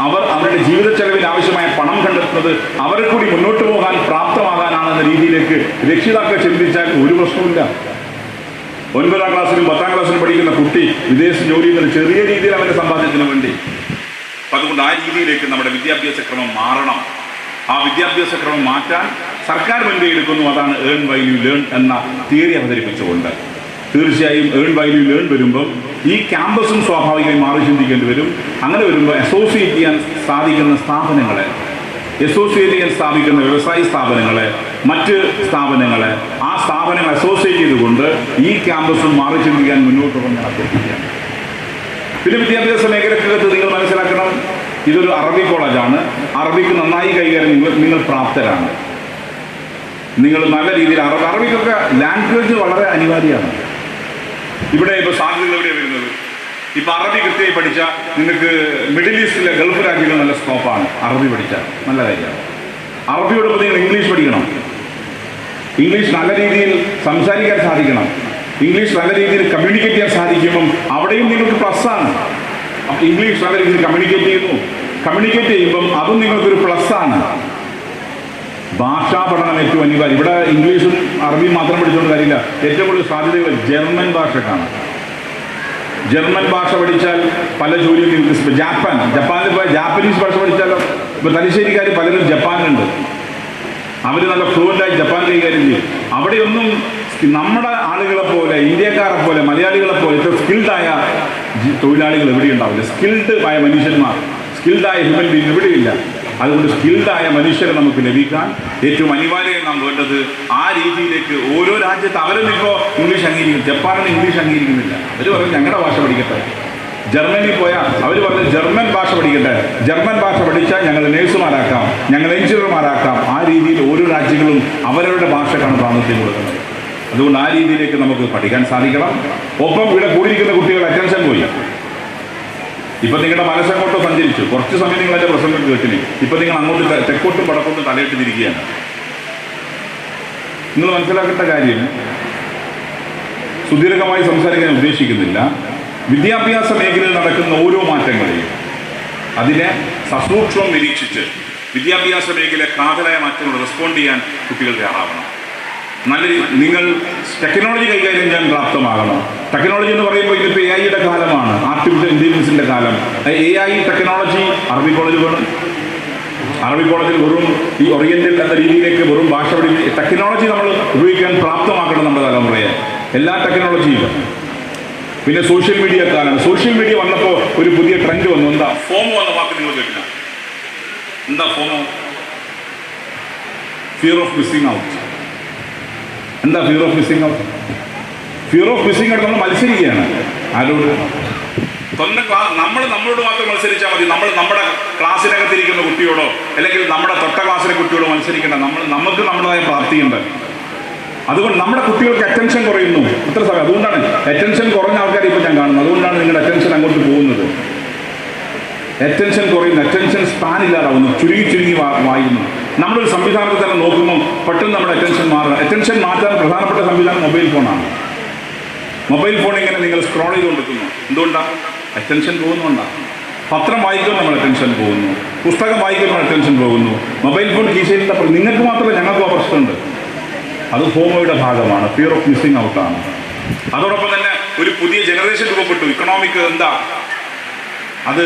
അവർ അവരുടെ ജീവിത ചെലവിന് ആവശ്യമായ പണം കണ്ടെത്തുന്നത് അവരെ കൂടി മുന്നോട്ട് പോകാൻ പ്രാപ്തമാകാനാണെന്ന രീതിയിലേക്ക് രക്ഷിതാക്കൾ ചിന്തിച്ചാൽ ഒരു പ്രശ്നവുമില്ല. 9ാം ക്ലാസ്സിലും 10ാം ക്ലാസ്സിലും പഠിക്കുന്ന കുട്ടി വിദേശ ജോലി ചെയ്യുന്നത് ചെറിയ രീതിയിൽ അവൻ്റെ സമ്പാദ്യത്തിന് വേണ്ടി. അതുകൊണ്ട് ആ രീതിയിലേക്ക് നമ്മുടെ വിദ്യാഭ്യാസ ക്രമം മാറണം. ആ വിദ്യാഭ്യാസ ക്രമം മാറ്റാൻ സർക്കാർ മുൻകൈ എടുക്കുന്നു. അതാണ് ഏൺ വൈൽ യു ലേൺ എന്ന തിയറി അവതരിപ്പിച്ചുകൊണ്ട്. തീർച്ചയായും ഏൺ വൈൽ യു ലേൺ വരുമ്പം ഈ ക്യാമ്പസും സ്വാഭാവികമായി മാറി ചിന്തിക്കേണ്ടി വരും. അങ്ങനെ വരുമ്പോൾ അസോസിയേറ്റ് ചെയ്യാൻ സാധിക്കുന്ന സ്ഥാപനങ്ങളെ, അസോസിയേറ്റ് ചെയ്യാൻ സ്ഥാപിക്കുന്ന വ്യവസായ സ്ഥാപനങ്ങളെ, മറ്റ് സ്ഥാപനങ്ങളെ, ആ സ്ഥാപനങ്ങൾ അസോസിയേറ്റ് ചെയ്തുകൊണ്ട് ഈ ക്യാമ്പസും മാറി ചിന്തിക്കാൻ മുന്നോട്ട് ഞാൻ അഭ്യർത്ഥിക്കുകയാണ്. പിന്നെ വിദ്യാഭ്യാസ മേഖലക്കകത്ത് നിങ്ങൾ മനസ്സിലാക്കണം, ഇതൊരു അറബി കോളേജാണ്. അറബിക്ക് നന്നായി കൈകാര്യം നിങ്ങൾ പ്രാപ്തരാണ്. നിങ്ങൾ നല്ല രീതിയിൽ അറബിക്കൊക്കെ ലാംഗ്വേജ് വളരെ അനിവാര്യമാണ്. ഇവിടെ ഇപ്പോൾ സാധ്യതകൾ എവിടെയാണ് വരുന്നത്? ഇപ്പോൾ അറബി കൃത്യമായി പഠിച്ചാൽ നിങ്ങൾക്ക് മിഡിൽ ഈസ്റ്റിലെ ഗൾഫ് രാജ്യങ്ങൾ നല്ല സ്കോപ്പാണ്. അറബി പഠിച്ചാൽ നല്ല കാര്യമാണ്. അറബിയോടൊപ്പം നിങ്ങൾ ഇംഗ്ലീഷ് പഠിക്കണം. ഇംഗ്ലീഷ് നല്ല രീതിയിൽ സംസാരിക്കാൻ സാധിക്കണം. ഇംഗ്ലീഷ് നല്ല രീതിയിൽ കമ്മ്യൂണിക്കേറ്റ് ചെയ്യാൻ സാധിക്കുമ്പം അവിടെയും നിങ്ങൾക്ക് പ്ലസ്സാണ്. ഇംഗ്ലീഷ് നല്ല രീതിയിൽ കമ്മ്യൂണിക്കേറ്റ് ചെയ്യുമ്പം അതും നിങ്ങൾക്കൊരു പ്ലസ്സാണ്. ഭാഷാ പഠനം ഏറ്റവും അനിവാര്യം. ഇവിടെ ഇംഗ്ലീഷും അറബിയും മാത്രം പഠിച്ചുകൊണ്ട് കാര്യമില്ല. ഏറ്റവും കൂടുതൽ സാധ്യതകൾ ജർമ്മൻ ഭാഷക്കാണ്. ജർമ്മൻ ഭാഷ പഠിച്ചാൽ പല ജോലിയും നിങ്ങൾക്ക് ജപ്പാനിൽ പോയ ജാപ്പനീസ് ഭാഷ പഠിച്ചാലോ. ഇപ്പോൾ തലശ്ശേരിക്കാർ പലരും ജപ്പാനിലുണ്ട്. അവർ നല്ല ഫ്ലുവൻ്റായി ജപ്പാൻ കൈകാര്യം ചെയ്യും. അവിടെയൊന്നും നമ്മുടെ ആളുകളെ പോലെ, ഇന്ത്യക്കാരെ പോലെ, മലയാളികളെ പോലെ ഇത്ര സ്കിൽഡായ തൊഴിലാളികൾ എവിടെയുണ്ടാവില്ല. സ്കിൽഡ് ആയ മനുഷ്യന്മാർ, സ്കിൽഡായ ഹ്യൂമൻ ബീങ് എവിടെയില്ല. അതുകൊണ്ട് സ്കിൽഡായ മനുഷ്യരെ നമുക്ക് ലഭിക്കാൻ ഏറ്റവും അനിവാര്യമായി നാം വേണ്ടത് ആ രീതിയിലേക്ക് ഓരോ രാജ്യത്ത് അവരൊന്നും ഇപ്പോൾ ഇംഗ്ലീഷ് അംഗീകരിക്കുന്നു. ജപ്പാനൊന്നും ഇംഗ്ലീഷ് അംഗീകരിക്കുന്നില്ല. അവർ പറഞ്ഞു ഞങ്ങളുടെ ഭാഷ പഠിക്കട്ടെ. ജർമ്മനിയിൽ പോയാൽ അവർ പറഞ്ഞു ജർമ്മൻ ഭാഷ പഠിക്കട്ടെ. ജർമ്മൻ ഭാഷ പഠിച്ചാൽ ഞങ്ങൾ നേഴ്സുമാരാക്കാം, ഞങ്ങൾ എഞ്ചിനീയർമാരാക്കാം. ആ രീതിയിൽ ഓരോ രാജ്യങ്ങളും അവരവരുടെ ഭാഷക്കാണ് പ്രാമുഖ്യം കൊടുക്കുന്നത്. അതുകൊണ്ട് ആ രീതിയിലേക്ക് നമുക്ക് പഠിക്കാൻ സാധിക്കണം. ഒപ്പം ഇവിടെ കൂടിയിരിക്കുന്ന കുട്ടികൾ അറ്റൻഷൻ പോയി. ഇപ്പം നിങ്ങളുടെ മനസ്സങ്ങോട്ടോ സഞ്ചരിച്ചു. കുറച്ച് സമയം നിങ്ങൾ എൻ്റെ പ്രസംഗം കേട്ടിന്. ഇപ്പം നിങ്ങൾ അങ്ങോട്ട് തെക്കോട്ടും വടക്കോട്ടും തലയിട്ട് തിരിക്കുകയാണ്. നിങ്ങൾ മനസ്സിലാക്കേണ്ട കാര്യം, സുദീർഘമായി സംസാരിക്കാൻ ഉദ്ദേശിക്കുന്നില്ല. വിദ്യാഭ്യാസ മേഖലയിൽ നടക്കുന്ന ഓരോ മാറ്റങ്ങളെയും അതിനെ സസൂക്ഷ്മം നിരീക്ഷിച്ച് വിദ്യാഭ്യാസ മേഖല കാതലായ മാറ്റങ്ങൾ റെസ്പോണ്ട് ചെയ്യാൻ കുട്ടികൾ തയ്യാറാവണം. നിങ്ങൾ ടെക്നോളജി കൈകാര്യം ചെയ്യാൻ പ്രാപ്തമാകണം. ടെക്നോളജി എന്ന് പറയുമ്പോൾ ഇതിപ്പോൾ AI യുടെ കാലമാണ്, ആർട്ടിഫിഷ്യൽ ഇൻ്റലിജൻസിൻ്റെ കാലം. AI ടെക്നോളജി അറബി കോളേജ് വേണം. അറബി കോളേജിൽ വെറും ഈ ഓറിയന്റൽ എന്ന രീതിയിലേക്ക് വെറും ഭാഷ പഠിച്ച് ടെക്നോളജി നമ്മൾ ഉപയോഗിക്കാൻ പ്രാപ്തമാക്കണം നമ്മുടെ തലമുറയെ. എല്ലാ ടെക്നോളജിയിലും. പിന്നെ സോഷ്യൽ മീഡിയ കാലമാണ്. സോഷ്യൽ മീഡിയ വന്നപ്പോൾ ഒരു പുതിയ ട്രെൻഡ് വന്നു. എന്താ? ഫോമോ എന്ന വാക്ക് നിങ്ങൾ കേട്ടില്ല? എന്താ FOMO? Fear of missing out. എന്താ fear of missing out? Fear of missing out നമ്മൾ മത്സരിക്കുകയാണ്. ആരോട്? സ്വന്തം നമ്മളോട് മാത്രം മത്സരിച്ചാൽ മതി. നമ്മുടെ ക്ലാസ്സിനകത്തിരിക്കുന്ന കുട്ടിയോടോ അല്ലെങ്കിൽ നമ്മുടെ തൊട്ട ക്ലാസ്സിലെ കുട്ടിയോടോ മത്സരിക്കേണ്ട. നമുക്ക് നമ്മുടേതായ പ്രാപ്തിയുണ്ട്. അതുകൊണ്ട് നമ്മുടെ കുട്ടികൾക്ക് അറ്റൻഷൻ കുറയുന്നു. എത്ര സമയം? അതുകൊണ്ടാണ് അറ്റൻഷൻ കുറഞ്ഞ ആൾക്കാരെ ഇപ്പോൾ ഞാൻ കാണുന്നത്. അതുകൊണ്ടാണ് നിങ്ങളുടെ അറ്റൻഷൻ അങ്ങോട്ട് പോകുന്നത്. അറ്റൻഷൻ കുറയുന്നു, അറ്റൻഷൻ സ്പാൻ ഇല്ലാതാവുന്നു, ചുരുങ്ങി വായുന്നു. നമ്മളൊരു സംവിധാനത്തിൽ തന്നെ നോക്കുമ്പോൾ പെട്ടെന്ന് നമ്മുടെ അറ്റൻഷൻ മാറുക. അറ്റൻഷൻ മാറ്റാൻ പ്രധാനപ്പെട്ട സംവിധാനം മൊബൈൽ ഫോണാണ്. മൊബൈൽ ഫോൺ ഇങ്ങനെ നിങ്ങൾ സ്ക്രോൾ ചെയ്തുകൊണ്ടിരിക്കുന്നു. എന്തുകൊണ്ടാണ്? അറ്റൻഷൻ പോകുന്നുകൊണ്ടാണ്. പത്രം വായിക്കുമ്പോൾ നമ്മൾ അറ്റൻഷൻ പോകുന്നു, പുസ്തകം വായിക്കുമ്പോൾ അറ്റൻഷൻ പോകുന്നു. മൊബൈൽ ഫോൺ കീശയിലിട്ട നിങ്ങൾക്ക് മാത്രമല്ല ഞങ്ങൾക്കും ആ പ്രശ്നമുണ്ട്. അത് ഫോമോയുടെ ഭാഗമാണ്. ഫിയർ ഓഫ് മിസ്സിംഗ് ഔട്ടാണ്. അതോടൊപ്പം തന്നെ ഒരു പുതിയ ജനറേഷൻ രൂപപ്പെട്ടു. ഇക്കണോമിക് എന്താ? അത്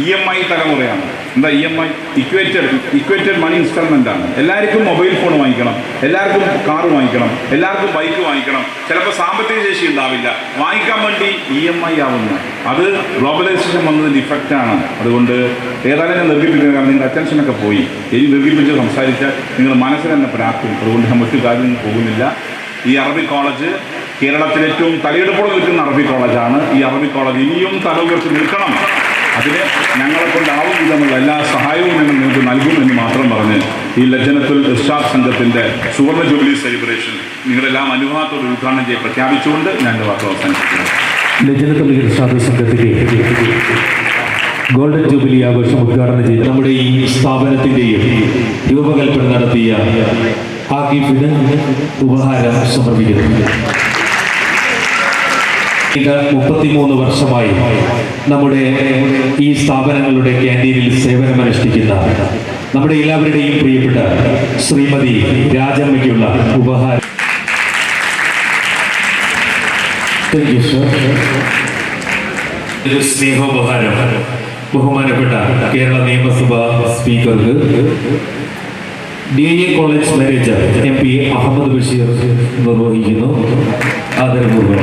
EMI തലമുറയാണ്. എന്താ EMI? ഇക്വേറ്റഡ് മണി ഇൻസ്റ്റാൾമെൻ്റ് ആണ്. എല്ലാവർക്കും മൊബൈൽ ഫോൺ വാങ്ങിക്കണം, എല്ലാവർക്കും കാറ് വാങ്ങിക്കണം, എല്ലാവർക്കും ബൈക്ക് വാങ്ങിക്കണം. ചിലപ്പോൾ സാമ്പത്തിക ശേഷി ഉണ്ടാവില്ല, വാങ്ങിക്കാൻ വേണ്ടി EMI ആവുന്നു. അത് ഗ്ലോബലൈസേഷൻ വന്നതിൻ്റെ ഇഫക്റ്റാണ്. അതുകൊണ്ട് ഏതായാലും ഞാൻ നിർമ്മിപ്പിക്കുന്നത്, കാരണം നിങ്ങളുടെ അറ്റൻഷനൊക്കെ പോയി. ഇനി നിർമ്മിപ്പിച്ച് സംസാരിച്ചാൽ നിങ്ങൾ മനസ്സിൽ തന്നെ പ്രാപ്തി. അതുകൊണ്ട് ഞാൻ മറ്റു കാര്യങ്ങൾ പോകുന്നില്ല. ഈ അറബി കോളേജ് കേരളത്തിലെ ഏറ്റവും തലയെടുപ്പോടെ നിൽക്കുന്ന അറബി കോളേജാണ്. ഈ അറബി കോളേജ് ഇനിയും തല ഉയർത്തി നിൽക്കണം. അതിന് ഞങ്ങളെ കൊണ്ടാവും വിധമുള്ള എല്ലാ സഹായവും ഞങ്ങൾ നിങ്ങൾക്ക് നൽകുമെന്ന് മാത്രം പറഞ്ഞ് ഈ ലജ്നത്തുൽ ഇർഷാദ് സംഘത്തിൻ്റെ സുവർണ്ണ ജൂബിലി സെലിബ്രേഷൻ നിങ്ങളെല്ലാം അനുഭവത്തോട് ഉദ്ഘാടനം ചെയ്ത് പ്രഖ്യാപിച്ചുകൊണ്ട് ഞാൻ എൻ്റെ വാക്ക് അവസാനിപ്പിക്കുന്നു. ലജ്നത്തുൽ ഇർഷാദ് സംഘത്തിൻ്റെ ഗോൾഡൻ ജൂബിലി ആഘോഷം ഉദ്ഘാടനം ചെയ്ത് നമ്മുടെ ഈ സ്ഥാപനത്തിൻ്റെയും രൂപകൽപ്പന നടത്തിയ ആകിഫിന് ഉപഹാരം സമർപ്പിക്കുന്നു. 33 വർഷമായി നമ്മുടെ ഈ സ്ഥാപനങ്ങളുടെ ക്യാൻറ്റീനിൽ സേവനമനുഷ്ഠിക്കുന്ന നമ്മുടെ എല്ലാവരുടെയും പ്രിയപ്പെട്ട ശ്രീമതി രാജമ്മയ്ക്കുള്ള ഉപഹാരം. ഒരു സ്നേഹോപഹാരം ബഹുമാനപ്പെട്ട കേരള നിയമസഭാ സ്പീക്കർക്ക് DIA college manager MP Ahmed Basheer നിർവഹിക്കുന്നു. ആദരപൂർവ്വം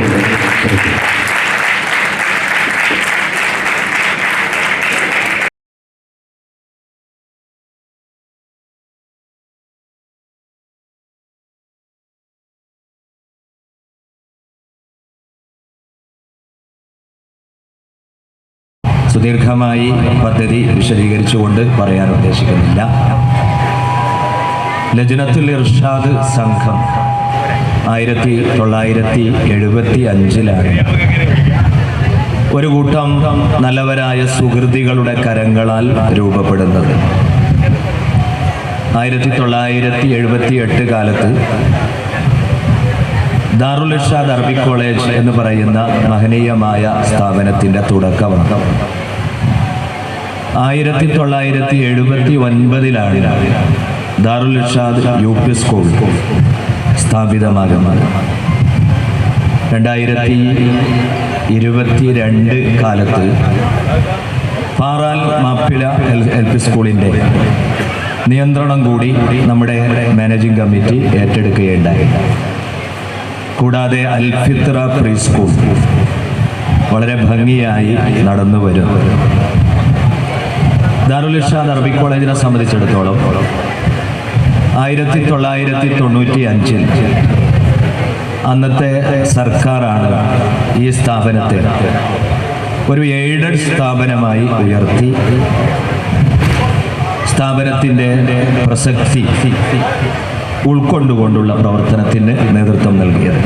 സുദീർഘമായി പദ്ധതി വിശദീകരിച്ചുകൊണ്ട് പറയാൻ ഉദ്ദേശിക്കുന്നില്ല. ലജ്നത്തുൽ ഇർഷാദ് സംഘം 1975 ഒരു കൂട്ടം നല്ലവരായ സുഹൃതികളുടെ കരങ്ങളാൽ രൂപപ്പെടുന്നത്. 1978 കാലത്ത് ദാറുൽ ഇർഷാദ് അറബിക് കോളേജ് എന്ന് പറയുന്ന മഹനീയമായ സ്ഥാപനത്തിൻ്റെ തുടക്കമാണ്. 1979 ദാറുൽ ഇർഷാദ് UP സ്കൂൾ സ്ഥാപിതമാകുന്നത്. 2022 കാലത്ത് പാറാൽ മാപ്പിള LP സ്കൂളിൻ്റെ നിയന്ത്രണം കൂടി നമ്മുടെ മാനേജിംഗ് കമ്മിറ്റി ഏറ്റെടുക്കുകയുണ്ടായി. കൂടാതെ അൽഫിത്ര പ്രീ സ്കൂൾ വളരെ ഭംഗിയായി നടന്നു വരും. ദാറുൽ ഇർഷാദ് അറബിക് കോളേജിനെ സംബന്ധിച്ചിടത്തോളം 1995 അന്നത്തെ സർക്കാരാണ് ഈ സ്ഥാപനത്തെ ഒരു എയ്ഡഡ് സ്ഥാപനമായി ഉയർത്തി സ്ഥാപനത്തിൻ്റെ പ്രസക്തി ഉൾക്കൊണ്ടുകൊണ്ടുള്ള പ്രവർത്തനത്തിന് നേതൃത്വം നൽകിയത്.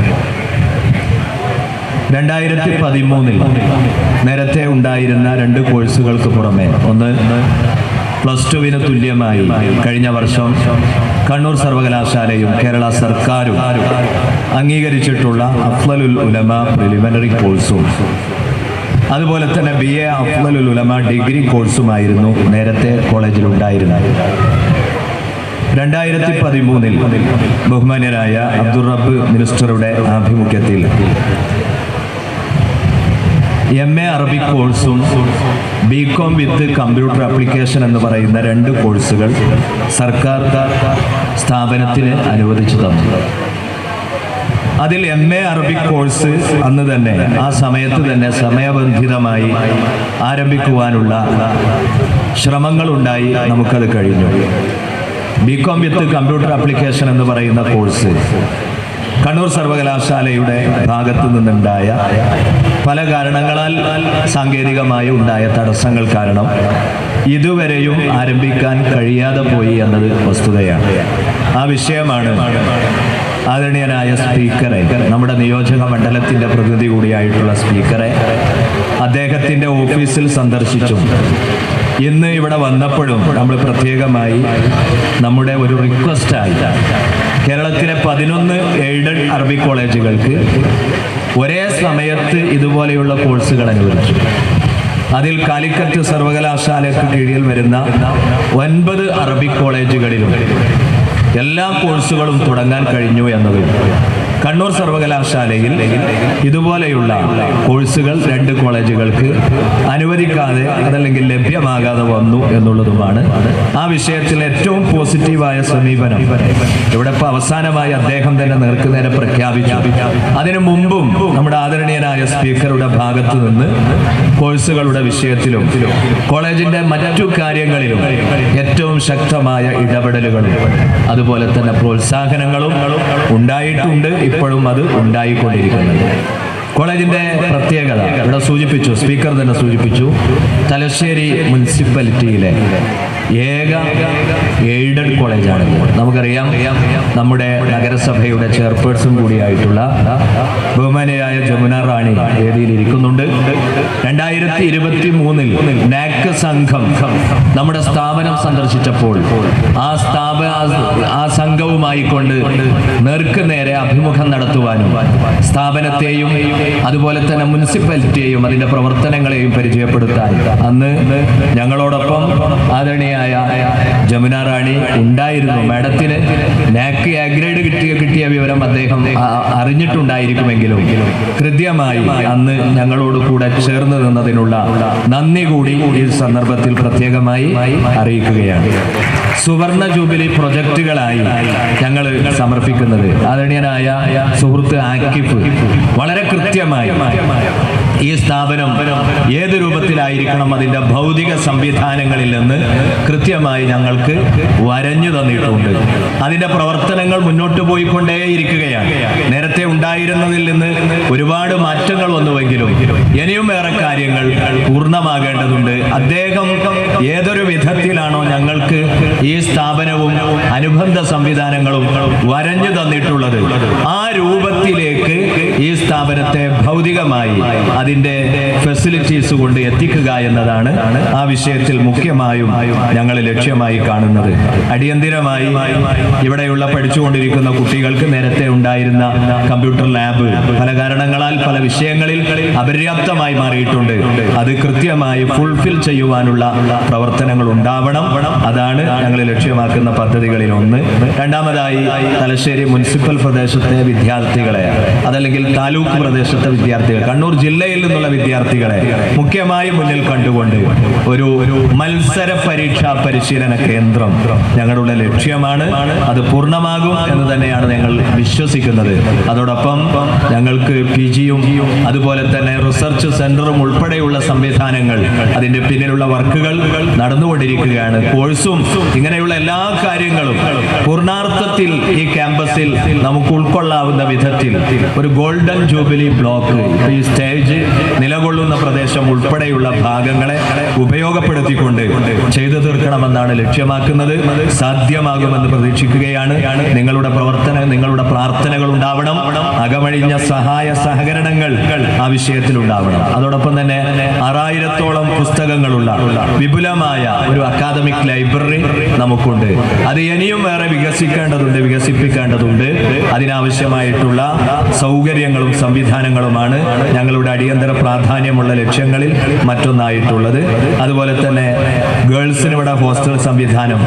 2013 നേരത്തെ ഉണ്ടായിരുന്ന 2 കോഴ്സുകൾക്ക് പുറമെ ഒന്ന് +2 തുല്യമായി കഴിഞ്ഞ വർഷം കണ്ണൂർ സർവകലാശാലയും കേരള സർക്കാരും അംഗീകരിച്ചിട്ടുള്ള അഫ്ളലുൽ ഉലമ പ്രിലിമിനറി കോഴ്സും അതുപോലെ തന്നെ BA അഫ്ളലുൽ ഉലമ ഡിഗ്രി കോഴ്സുമായിരുന്നു നേരത്തെ കോളേജിൽ ഉണ്ടായിരുന്നത്. 2013 ബഹുമാന്യരായ അബ്ദുർ റബ്ബ് മിനിസ്റ്ററുടെ ആഭിമുഖ്യത്തിൽ MA അറബിക് കോഴ്സും BCom വിത്ത് കമ്പ്യൂട്ടർ ആപ്ലിക്കേഷൻ എന്ന് പറയുന്ന 2 കോഴ്സുകൾ സർക്കാർ സ്ഥാപനത്തിന് അനുവദിച്ചു തന്നു. അതിൽ MA അറബിക് കോഴ്സ് അന്ന് തന്നെ ആ സമയത്ത് തന്നെ സമയബന്ധിതമായി ആരംഭിക്കുവാനുള്ള ശ്രമങ്ങളുണ്ടായി. നമുക്കത് കഴിഞ്ഞു. BCom വിത്ത് കമ്പ്യൂട്ടർ ആപ്ലിക്കേഷൻ എന്ന് പറയുന്ന കോഴ്സ് കണ്ണൂർ സർവകലാശാലയുടെ ഭാഗത്തു നിന്നുണ്ടായ പല കാരണങ്ങളാൽ സാങ്കേതികമായി ഉണ്ടായ തടസ്സങ്ങൾ കാരണം ഇതുവരെയും ആരംഭിക്കാൻ കഴിയാതെ പോയി എന്നത് വസ്തുതയാണ്. ആ വിഷയമാണ് ആദരണീയനായ സ്പീക്കറെ, നമ്മുടെ നിയോജക മണ്ഡലത്തിൻ്റെ പ്രതിനിധി കൂടിയായിട്ടുള്ള സ്പീക്കറെ അദ്ദേഹത്തിൻ്റെ ഓഫീസിൽ സന്ദർശിച്ചു. ഇന്ന് ഇവിടെ വന്നപ്പോഴും നമ്മൾ പ്രത്യേകമായി നമ്മുടെ ഒരു റിക്വസ്റ്റായി കേരളത്തിലെ 11 എയ്ഡഡ് അറബിക് കോളേജുകൾക്ക് ഒരേ സമയത്ത് ഇതുപോലെയുള്ള കോഴ്സുകൾ അനുവദിച്ചു. അതിൽ കാലിക്കറ്റ് സർവകലാശാലയ്ക്ക് കീഴിൽ വരുന്ന 9 അറബിക് കോളേജുകളിലും എല്ലാ കോഴ്സുകളും തുടങ്ങാൻ കഴിഞ്ഞു എന്നതും കണ്ണൂർ സർവകലാശാലയിൽ ഇതുപോലെയുള്ള കോഴ്സുകൾ 2 കോളേജുകൾക്ക് അനുവദിക്കാതെ അതല്ലെങ്കിൽ ലഭ്യമാകാതെ വന്നു എന്നുള്ളതുമാണ് ആ വിഷയത്തിൽ ഏറ്റവും പോസിറ്റീവായ സമീപനം. ഇവിടെ ഇപ്പോൾ അവസാനമായി അദ്ദേഹം തന്നെ നേർക്കുനേരെ പ്രഖ്യാപിച്ചു. അതിനു മുമ്പും നമ്മുടെ ആദരണീയനായ സ്പീക്കറുടെ ഭാഗത്തു നിന്ന് കോഴ്സുകളുടെ വിഷയത്തിലും കോളേജിന്റെ മറ്റു കാര്യങ്ങളിലും ഏറ്റവും ശക്തമായ ഇടപെടലുകളും അതുപോലെ തന്നെ പ്രോത്സാഹനങ്ങളും ഉണ്ടായിട്ടുണ്ട്. ഇപ്പോഴും അത് ഉണ്ടായിക്കൊണ്ടിരിക്കുന്നുണ്ട്. കോളേജിന്റെ പ്രത്യേകത ഇവിടെ സൂചിപ്പിച്ചു, സ്പീക്കർ തന്നെ സൂചിപ്പിച്ചു. തലശ്ശേരി മുനിസിപ്പാലിറ്റിയിലെ ഏക എയ്ഡഡ് കോളേജാണ്. നമുക്കറിയാം, നമ്മുടെ നഗരസഭയുടെ ചെയർപേഴ്സൺ കൂടിയായിട്ടുള്ള ബഹുമാനിയായ ജമുന റാണി വേദിയിൽ ഇരിക്കുന്നുണ്ട്. 2023 NAC സംഘം നമ്മുടെ സ്ഥാപനം സന്ദർശിച്ചപ്പോൾ ആ സംഘവുമായി കൊണ്ട് നേർക്കുനേരെ അഭിമുഖം നടത്തുവാനും സ്ഥാപനത്തെയും അതുപോലെ തന്നെ മുനിസിപ്പാലിറ്റിയെയും അതിന്റെ പ്രവർത്തനങ്ങളെയും പരിചയപ്പെടുത്താൻ അന്ന് ഞങ്ങളോടൊപ്പം ആദരണീയ ജമുന റാണി ഉണ്ടായിരുന്നു. മാഡത്തിന് NAC A ഗ്രേഡ് കിട്ടിയ വിവരം അദ്ദേഹം അറിഞ്ഞിട്ടുണ്ടായിരിക്കുമെങ്കിലും കൃത്യമായി അന്ന് ഞങ്ങളോട് കൂടെ ചേർന്ന് നിന്നതിനുള്ള നന്ദി കൂടി ഈ സന്ദർഭത്തിൽ പ്രത്യേകമായി അറിയിക്കുകയാണ്. സുവർണ ജൂബിലി പ്രൊജക്ടുകളായി ഞങ്ങൾ സമർപ്പിക്കുന്നത് ആദരണീയനായ സുഹൃത്ത് ആക്കിഫ് വളരെ കൃത്യമായി ഈ സ്ഥാപനം ഏത് രൂപത്തിലായിരിക്കണം അതിൻ്റെ ഭൗതിക സംവിധാനങ്ങളിൽ നിന്ന് കൃത്യമായി ഞങ്ങൾക്ക് വരഞ്ഞു തന്നിട്ടുണ്ട്. അതിൻ്റെ പ്രവർത്തനങ്ങൾ മുന്നോട്ട് പോയിക്കൊണ്ടേയിരിക്കുകയാണ്. നേരത്തെ ഉണ്ടായിരുന്നതിൽ നിന്ന് ഒരുപാട് മാറ്റങ്ങൾ വന്നുവെങ്കിലും ഇനിയും ഏറെ കാര്യങ്ങൾ പൂർണ്ണമാകേണ്ടതുണ്ട്. അദ്ദേഹം ഏതൊരു വിധത്തിലാണോ ഞങ്ങൾക്ക് ഈ സ്ഥാപനവും അനുബന്ധ സംവിധാനങ്ങളും വരഞ്ഞു തന്നിട്ടുള്ളത്, ആ രൂപത്തിലേക്ക് ഈ സ്ഥാപനത്തെ ഭൗതികമായി അതിൻ്റെ ഫെസിലിറ്റീസ് കൊണ്ട് എത്തിക്കുക എന്നതാണ് ആ വിഷയത്തിൽ മുഖ്യമായും ഞങ്ങൾ ലക്ഷ്യമായി കാണുന്നത്. അടിയന്തിരമായി ഇവിടെയുള്ള പഠിച്ചുകൊണ്ടിരിക്കുന്ന കുട്ടികൾക്ക് നേരത്തെ ഉണ്ടായിരുന്ന കമ്പ്യൂട്ടർ ലാബ് പല കാരണങ്ങളാൽ പല വിഷയങ്ങളിൽ അപര്യാപ്തമായി മാറിയിട്ടുണ്ട്. അത് കൃത്യമായി ഫുൾഫിൽ ചെയ്യുവാനുള്ള പ്രവർത്തനങ്ങൾ ഉണ്ടാവണം. അതാണ് ഞങ്ങൾ ലക്ഷ്യമാക്കുന്ന പദ്ധതികളിൽ ഒന്ന്. രണ്ടാമതായി തലശ്ശേരി മുനിസിപ്പൽ പ്രദേശത്തെ വിദ്യാർത്ഥികളെ, അതല്ലെങ്കിൽ താലൂക്ക് പ്രദേശത്തെ വിദ്യാർത്ഥികൾ, കണ്ണൂർ ജില്ലയിൽ നിന്നുള്ള വിദ്യാർത്ഥികളെ മുഖ്യമായി മുന്നിൽ കണ്ടുകൊണ്ട് ഒരു മത്സര പരീക്ഷാ പരിശീലന കേന്ദ്രം ഞങ്ങളുടെ ലക്ഷ്യമാണ്. അത് പൂർണ്ണമാകും എന്ന് തന്നെയാണ് ഞങ്ങൾ വിശ്വസിക്കുന്നത്. അതോടൊപ്പം ഞങ്ങൾക്ക് PGയും അതുപോലെ തന്നെ റിസർച്ച് സെന്ററും ഉൾപ്പെടെയുള്ള സംവിധാനങ്ങൾ, അതിന്റെ പിന്നിലുള്ള വർക്കുകൾ നടന്നുകൊണ്ടിരിക്കുകയാണ്. കോഴ്സും ഇങ്ങനെയുള്ള എല്ലാ കാര്യങ്ങളും പൂർണ്ണാർത്ഥത്തിൽ ഈ ക്യാമ്പസിൽ നമുക്ക് ഉൾക്കൊള്ളാവുന്ന വിധത്തിൽ ഒരു ഗോൾഡൻ ജൂബിലി ബ്ലോക്ക്, ഈ സ്റ്റേജ് നിലകൊള്ളുന്ന പ്രദേശം ഉൾപ്പെടെയുള്ള ഭാഗങ്ങളെ ഉപയോഗപ്പെടുത്തിക്കൊണ്ട് ചെയ്തു തീർക്കണമെന്നാണ് ലക്ഷ്യമാക്കുന്നത്. സാധ്യമാകുമെന്ന് പ്രതീക്ഷിക്കുകയാണ്. നിങ്ങളുടെ നിങ്ങളുടെ പ്രാർത്ഥനകൾ ഉണ്ടാവണം. അകമഴിഞ്ഞ സഹായ സഹകരണങ്ങൾ ആ വിഷയത്തിൽ ഉണ്ടാവണം. അതോടൊപ്പം തന്നെ 6000-ഓളം പുസ്തകങ്ങളുള്ള വിപുലമായ ഒരു അക്കാദമിക് ലൈബ്രറി നമുക്കുണ്ട്. അത് ഇനിയും വേറെ വികസിപ്പിക്കേണ്ടതുണ്ട്. അതിനാവശ്യമായിട്ടുള്ള സൗകര്യങ്ങളും സംവിധാനങ്ങളുമാണ് ഞങ്ങളുടെ അടിയന്തര പ്രാധാന്യമുള്ള ലക്ഷ്യങ്ങളിൽ മറ്റൊന്നായിട്ടുള്ളത്. അതുപോലെ തന്നെ ഗേൾസിന് ഇവിടെ ഹോസ്റ്റൽ സംവിധാനം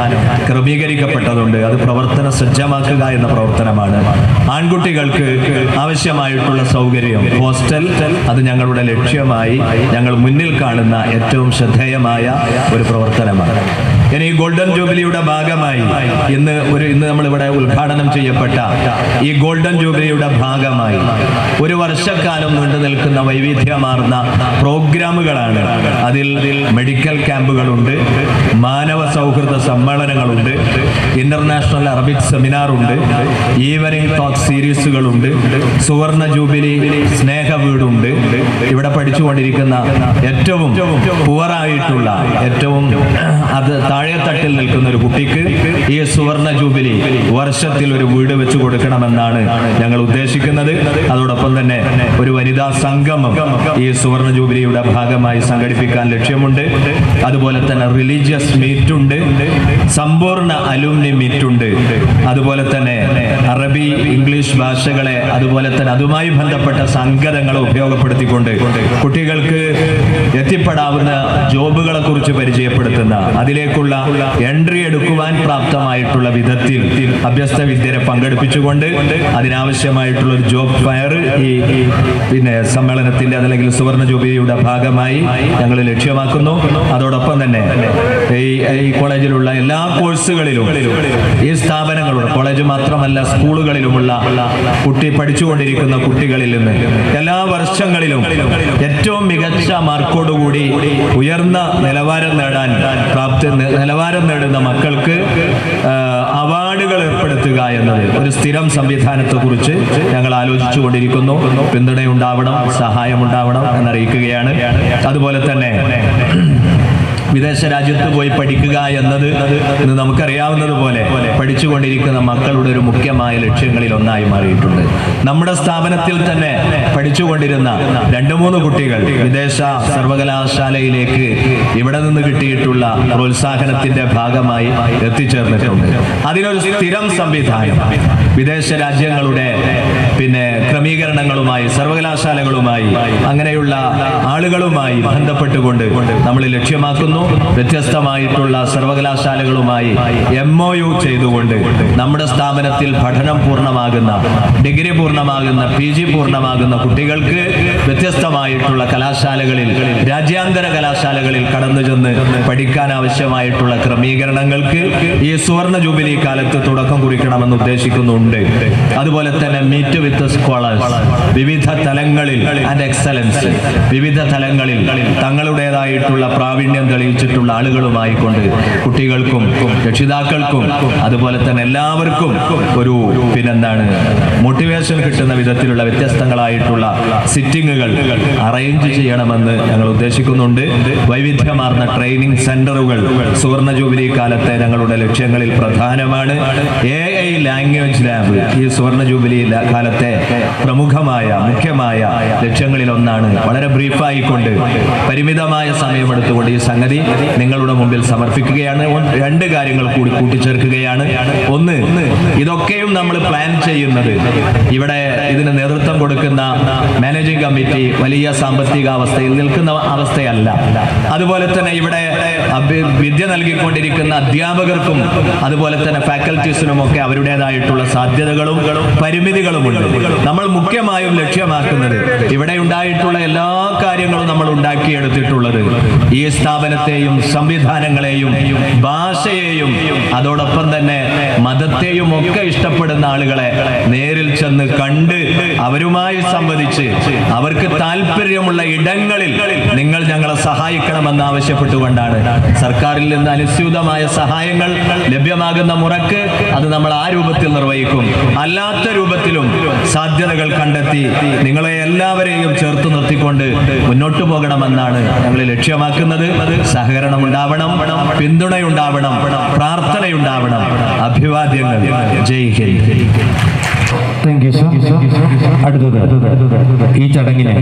ക്രമീകരിക്കപ്പെട്ടതുണ്ട്. അത് പ്രവർത്തന സജ്ജമാക്കുക എന്ന പ്രവർത്തനമാണ്. ആൺകുട്ടികൾക്ക് ആവശ്യമായിട്ടുള്ള സൗകര്യം ഹോസ്റ്റൽ, അത് ഞങ്ങളുടെ ലക്ഷ്യമായി ഞങ്ങൾ മുന്നിൽ കാണുന്ന ഏറ്റവും ശ്രദ്ധേയമായ ഒരു പ്രവർത്തനമാണ്. ഇനി ഗോൾഡൻ ജൂബിലിയുടെ ഭാഗമായി ഇന്ന് നമ്മളിവിടെ ഉദ്ഘാടനം ചെയ്യപ്പെട്ട ഈ ഗോൾഡൻ ജൂബിലിയുടെ ഭാഗമായി ഒരു വർഷക്കാലം നീണ്ടു നിൽക്കുന്ന വൈവിധ്യമാർന്ന പ്രോഗ്രാമുകളാണ്. അതിൽ മെഡിക്കൽ ക്യാമ്പുകളുണ്ട്, മാനവ സൗഹൃദ സമ്മേളനങ്ങളുണ്ട്, ഇന്റർനാഷണൽ അറബിക് സെമിനാർ ഉണ്ട്, ഈവനിംഗ് ടോക്ക് സീരീസുകളുണ്ട്, സുവർണ ജൂബിലി സ്നേഹ വീടുണ്ട്. ഇവിടെ പഠിച്ചുകൊണ്ടിരിക്കുന്ന ഏറ്റവും പുവറായിട്ടുള്ള, ഏറ്റവും അത് താഴെത്തട്ടിൽ നിൽക്കുന്ന ഒരു കുട്ടിക്ക് ഈ സുവർണ ജൂബിലി വർഷത്തിൽ ഒരു വീട് വെച്ച് കൊടുക്കണമെന്നാണ് ഞങ്ങൾ ഉദ്ദേശിക്കുന്നത്. അതോടൊപ്പം തന്നെ ഒരു വനിതാ സംഗമം ഈ സുവർണ ജൂബിലിയുടെ ഭാഗമായി സംഘടിപ്പിക്കാൻ ലക്ഷ്യമുണ്ട്. അതുപോലെ തന്നെ റിലീജിയസ് മീറ്റ് ഉണ്ട്, സമ്പൂർണ്ണ അലൂമിനി മീറ്റ് ഉണ്ട്. അതുപോലെ തന്നെ അറബി, ഇംഗ്ലീഷ് ഭാഷകളെ, അതുപോലെ തന്നെ അതുമായി ബന്ധപ്പെട്ട സംഗതങ്ങളെ ഉപയോഗപ്പെടുത്തിക്കൊണ്ട് കുട്ടികൾക്ക് എത്തിപ്പെടാവുന്ന ജോബുകളെ കുറിച്ച് പരിചയപ്പെടുത്തുന്ന, അതിലേക്കുള്ള എൻട്രി എടുക്കുവാൻ പ്രാപ്തമായിട്ടുള്ള വിധത്തിൽ അഭ്യസ്ത വിദ്യരെ പങ്കെടുപ്പിച്ചുകൊണ്ട് അതിനാവശ്യമായിട്ടുള്ള ഒരു ജോബ് ഫെയർ ഈ സമ്മേളനത്തിന്റെ അല്ലെങ്കിൽ സുവർണ ജൂബിലിയുടെ ഭാഗമായി ഞങ്ങൾ ലക്ഷ്യമാക്കുന്നു. അതോടൊപ്പം തന്നെ ഈ കോളേജിലുള്ള എല്ലാ കോഴ്സുകളിലും ഈ സ്ഥാപനങ്ങളുടെ, കോളേജ് മാത്രമല്ല സ്കൂളുകളിലുമുള്ള പഠിച്ചുകൊണ്ടിരിക്കുന്ന കുട്ടികളിൽ നിന്ന് എല്ലാ വർഷങ്ങളിലും ഏറ്റവും മികച്ച മാർക്കോടുകൂടി ഉയർന്ന നിലവാരം നേടുന്ന മക്കൾക്ക് അവാർഡുകൾ ഏർപ്പെടുത്തുക എന്നത് ഒരു സ്ഥിരം സംവിധാനത്തെക്കുറിച്ച് ഞങ്ങൾ ആലോചിച്ചുകൊണ്ടിരിക്കുന്നു. പിന്തുണയുണ്ടാവണം, സഹായമുണ്ടാവണം എന്നറിയിക്കുകയാണ്. അതുപോലെ തന്നെ വിദേശ രാജ്യത്ത് പോയി പഠിക്കുക എന്നത് ഇന്ന് നമുക്കറിയാവുന്നതുപോലെ പഠിച്ചുകൊണ്ടിരിക്കുന്ന മക്കളുടെ ഒരു മുഖ്യമായ ലക്ഷ്യങ്ങളിൽ ഒന്നായി മാറിയിട്ടുണ്ട്. നമ്മുടെ സ്ഥാപനത്തിൽ തന്നെ പഠിച്ചുകൊണ്ടിരുന്ന 2-3 കുട്ടികൾ വിദേശ സർവകലാശാലയിലേക്ക് ഇവിടെ നിന്ന് കിട്ടിയിട്ടുള്ള പ്രോത്സാഹനത്തിന്റെ ഭാഗമായി എത്തിച്ചേർന്നിട്ടുണ്ട്. അതിനൊരു സ്ഥിരം സംവിധാനം വിദേശ രാജ്യങ്ങളുടെ ക്രമീകരണങ്ങളുമായി, സർവകലാശാലകളുമായി, അങ്ങനെയുള്ള ആളുകളുമായി ബന്ധപ്പെട്ടുകൊണ്ട് നമ്മൾ ലക്ഷ്യമാക്കുന്നു. വ്യത്യസ്തമായിട്ടുള്ള സർവകലാശാലകളുമായി MOU ചെയ്തുകൊണ്ട് നമ്മുടെ സ്ഥാപനത്തിൽ പഠനം പൂർണ്ണമാകുന്ന, ഡിഗ്രി പൂർണ്ണമാകുന്ന, PG പൂർണ്ണമാകുന്ന കുട്ടികൾക്ക് വ്യത്യസ്തമായിട്ടുള്ള കലാശാലകളിൽ, രാജ്യാന്തര കലാശാലകളിൽ കടന്നു ചെന്ന് പഠിക്കാൻ ആവശ്യമായിട്ടുള്ള ക്രമീകരണങ്ങൾക്ക് ഈ സുവർണ ജൂബിലി കാലത്ത് തുടക്കം കുറിക്കണമെന്ന് ഉദ്ദേശിക്കുന്നുണ്ട്. അതുപോലെ തന്നെ മീറ്റ് വിത്ത് സ്കോളേഴ്സ്, വിവിധ തലങ്ങളിൽ ആൻഡ് എക്സലൻസ് വിവിധ തലങ്ങളിൽ തങ്ങളുടേതായിട്ടുള്ള പ്രാവീണ്യം തെളിയിച്ചിട്ടുള്ള ആളുകളുമായി കൊണ്ട് കുട്ടികൾക്കും രക്ഷിതാക്കൾക്കും അതുപോലെ തന്നെ എല്ലാവർക്കും ഒരു മോട്ടിവേഷൻ കിട്ടുന്ന വിധത്തിലുള്ള വ്യത്യസ്തങ്ങളായിട്ടുള്ള സിറ്റിങ്ങുകൾ അറേഞ്ച് ചെയ്യണമെന്ന് ഞങ്ങൾ ഉദ്ദേശിക്കുന്നുണ്ട്. വൈവിധ്യമാർന്ന ട്രെയിനിങ് സെന്ററുകൾ സുവർണ ജൂബിലി കാലത്തെ ഞങ്ങളുടെ ലക്ഷ്യങ്ങളിൽ പ്രധാനമാണ്. AI ലാംഗ്വേജ് ലാബ് ഈ സുവർണ ജൂബിലി കാലത്തെ മുഖ്യമായ ലക്ഷ്യങ്ങളിൽ ഒന്നാണ്. വളരെ ബ്രീഫായിക്കൊണ്ട് പരിമിതമായ സമയമെടുത്തുകൊണ്ട് ഈ സംഗതി നിങ്ങളുടെ മുമ്പിൽ സമർപ്പിക്കുകയാണ്. 2 കാര്യങ്ങൾ കൂടി കൂട്ടിച്ചേർക്കുകയാണ്. ഒന്ന്, ഇതൊക്കെയും നമ്മൾ പ്ലാൻ ചെയ്യുന്നത് ഇവിടെ ഇതിന് നേതൃത്വം കൊടുക്കുന്ന മാനേജിംഗ് കമ്മിറ്റി വലിയ സാമ്പത്തിക അവസ്ഥയിൽ നിൽക്കുന്ന അവസ്ഥയല്ല. അതുപോലെ തന്നെ ഇവിടെ വിദ്യ നൽകിക്കൊണ്ടിരിക്കുന്ന അധ്യാപകർക്കും അതുപോലെ തന്നെ ഫാക്കൽറ്റീസിനും ഒക്കെ അവരുടേതായിട്ടുള്ള സാധ്യതകളും പരിമിതികളുമുണ്ട്. നമ്മൾ മുഖ്യമായും ലക്ഷ്യമാക്കുന്നത് ഇവിടെ ഉണ്ടായിട്ടുള്ള എല്ലാ കാര്യങ്ങളും നമ്മൾ ഉണ്ടാക്കിയെടുത്തിട്ടുള്ളത് ഈ സ്ഥാപനത്തെയും സംവിധാനങ്ങളെയും ഭാഷയെയും അതോടൊപ്പം തന്നെ മതത്തെയും ഒക്കെ ഇഷ്ടപ്പെടുന്ന ആളുകളെ നേരിൽ ചെന്ന് കണ്ട് അവരുമായി സംവദിച്ച് അവർക്ക് താല്പര്യമുള്ള ഇടങ്ങളിൽ നിങ്ങൾ ഞങ്ങളെ സഹായിക്കണമെന്ന് ആവശ്യപ്പെട്ടുകൊണ്ടാണ് സർക്കാരിൽ നിന്ന് അനുസ്യൂതമായ സഹായങ്ങൾ ലഭ്യമാകുന്ന മുറക്ക് അത് നമ്മൾ ആ രൂപത്തിൽ നിർവഹിക്കും. അല്ലാത്ത രൂപത്തിലും സാധ്യതകൾ കണ്ടെത്തി നിങ്ങളെ എല്ലാവരെയും ചേർത്ത് നിർത്തിക്കൊണ്ട് മുന്നോട്ട് പോകണമെന്നാണ് ഞങ്ങൾ ലക്ഷ്യമാക്കുന്നത്. സഹകരണം ഉണ്ടാവണം, പിന്തുണയുണ്ടാവണം, പ്രാർത്ഥനയുണ്ടാവണം. അഭിവാദ്യങ്ങൾ. Jai Hind. Thank you sir. അടുത്തത് ഈ ചടങ്ങിന്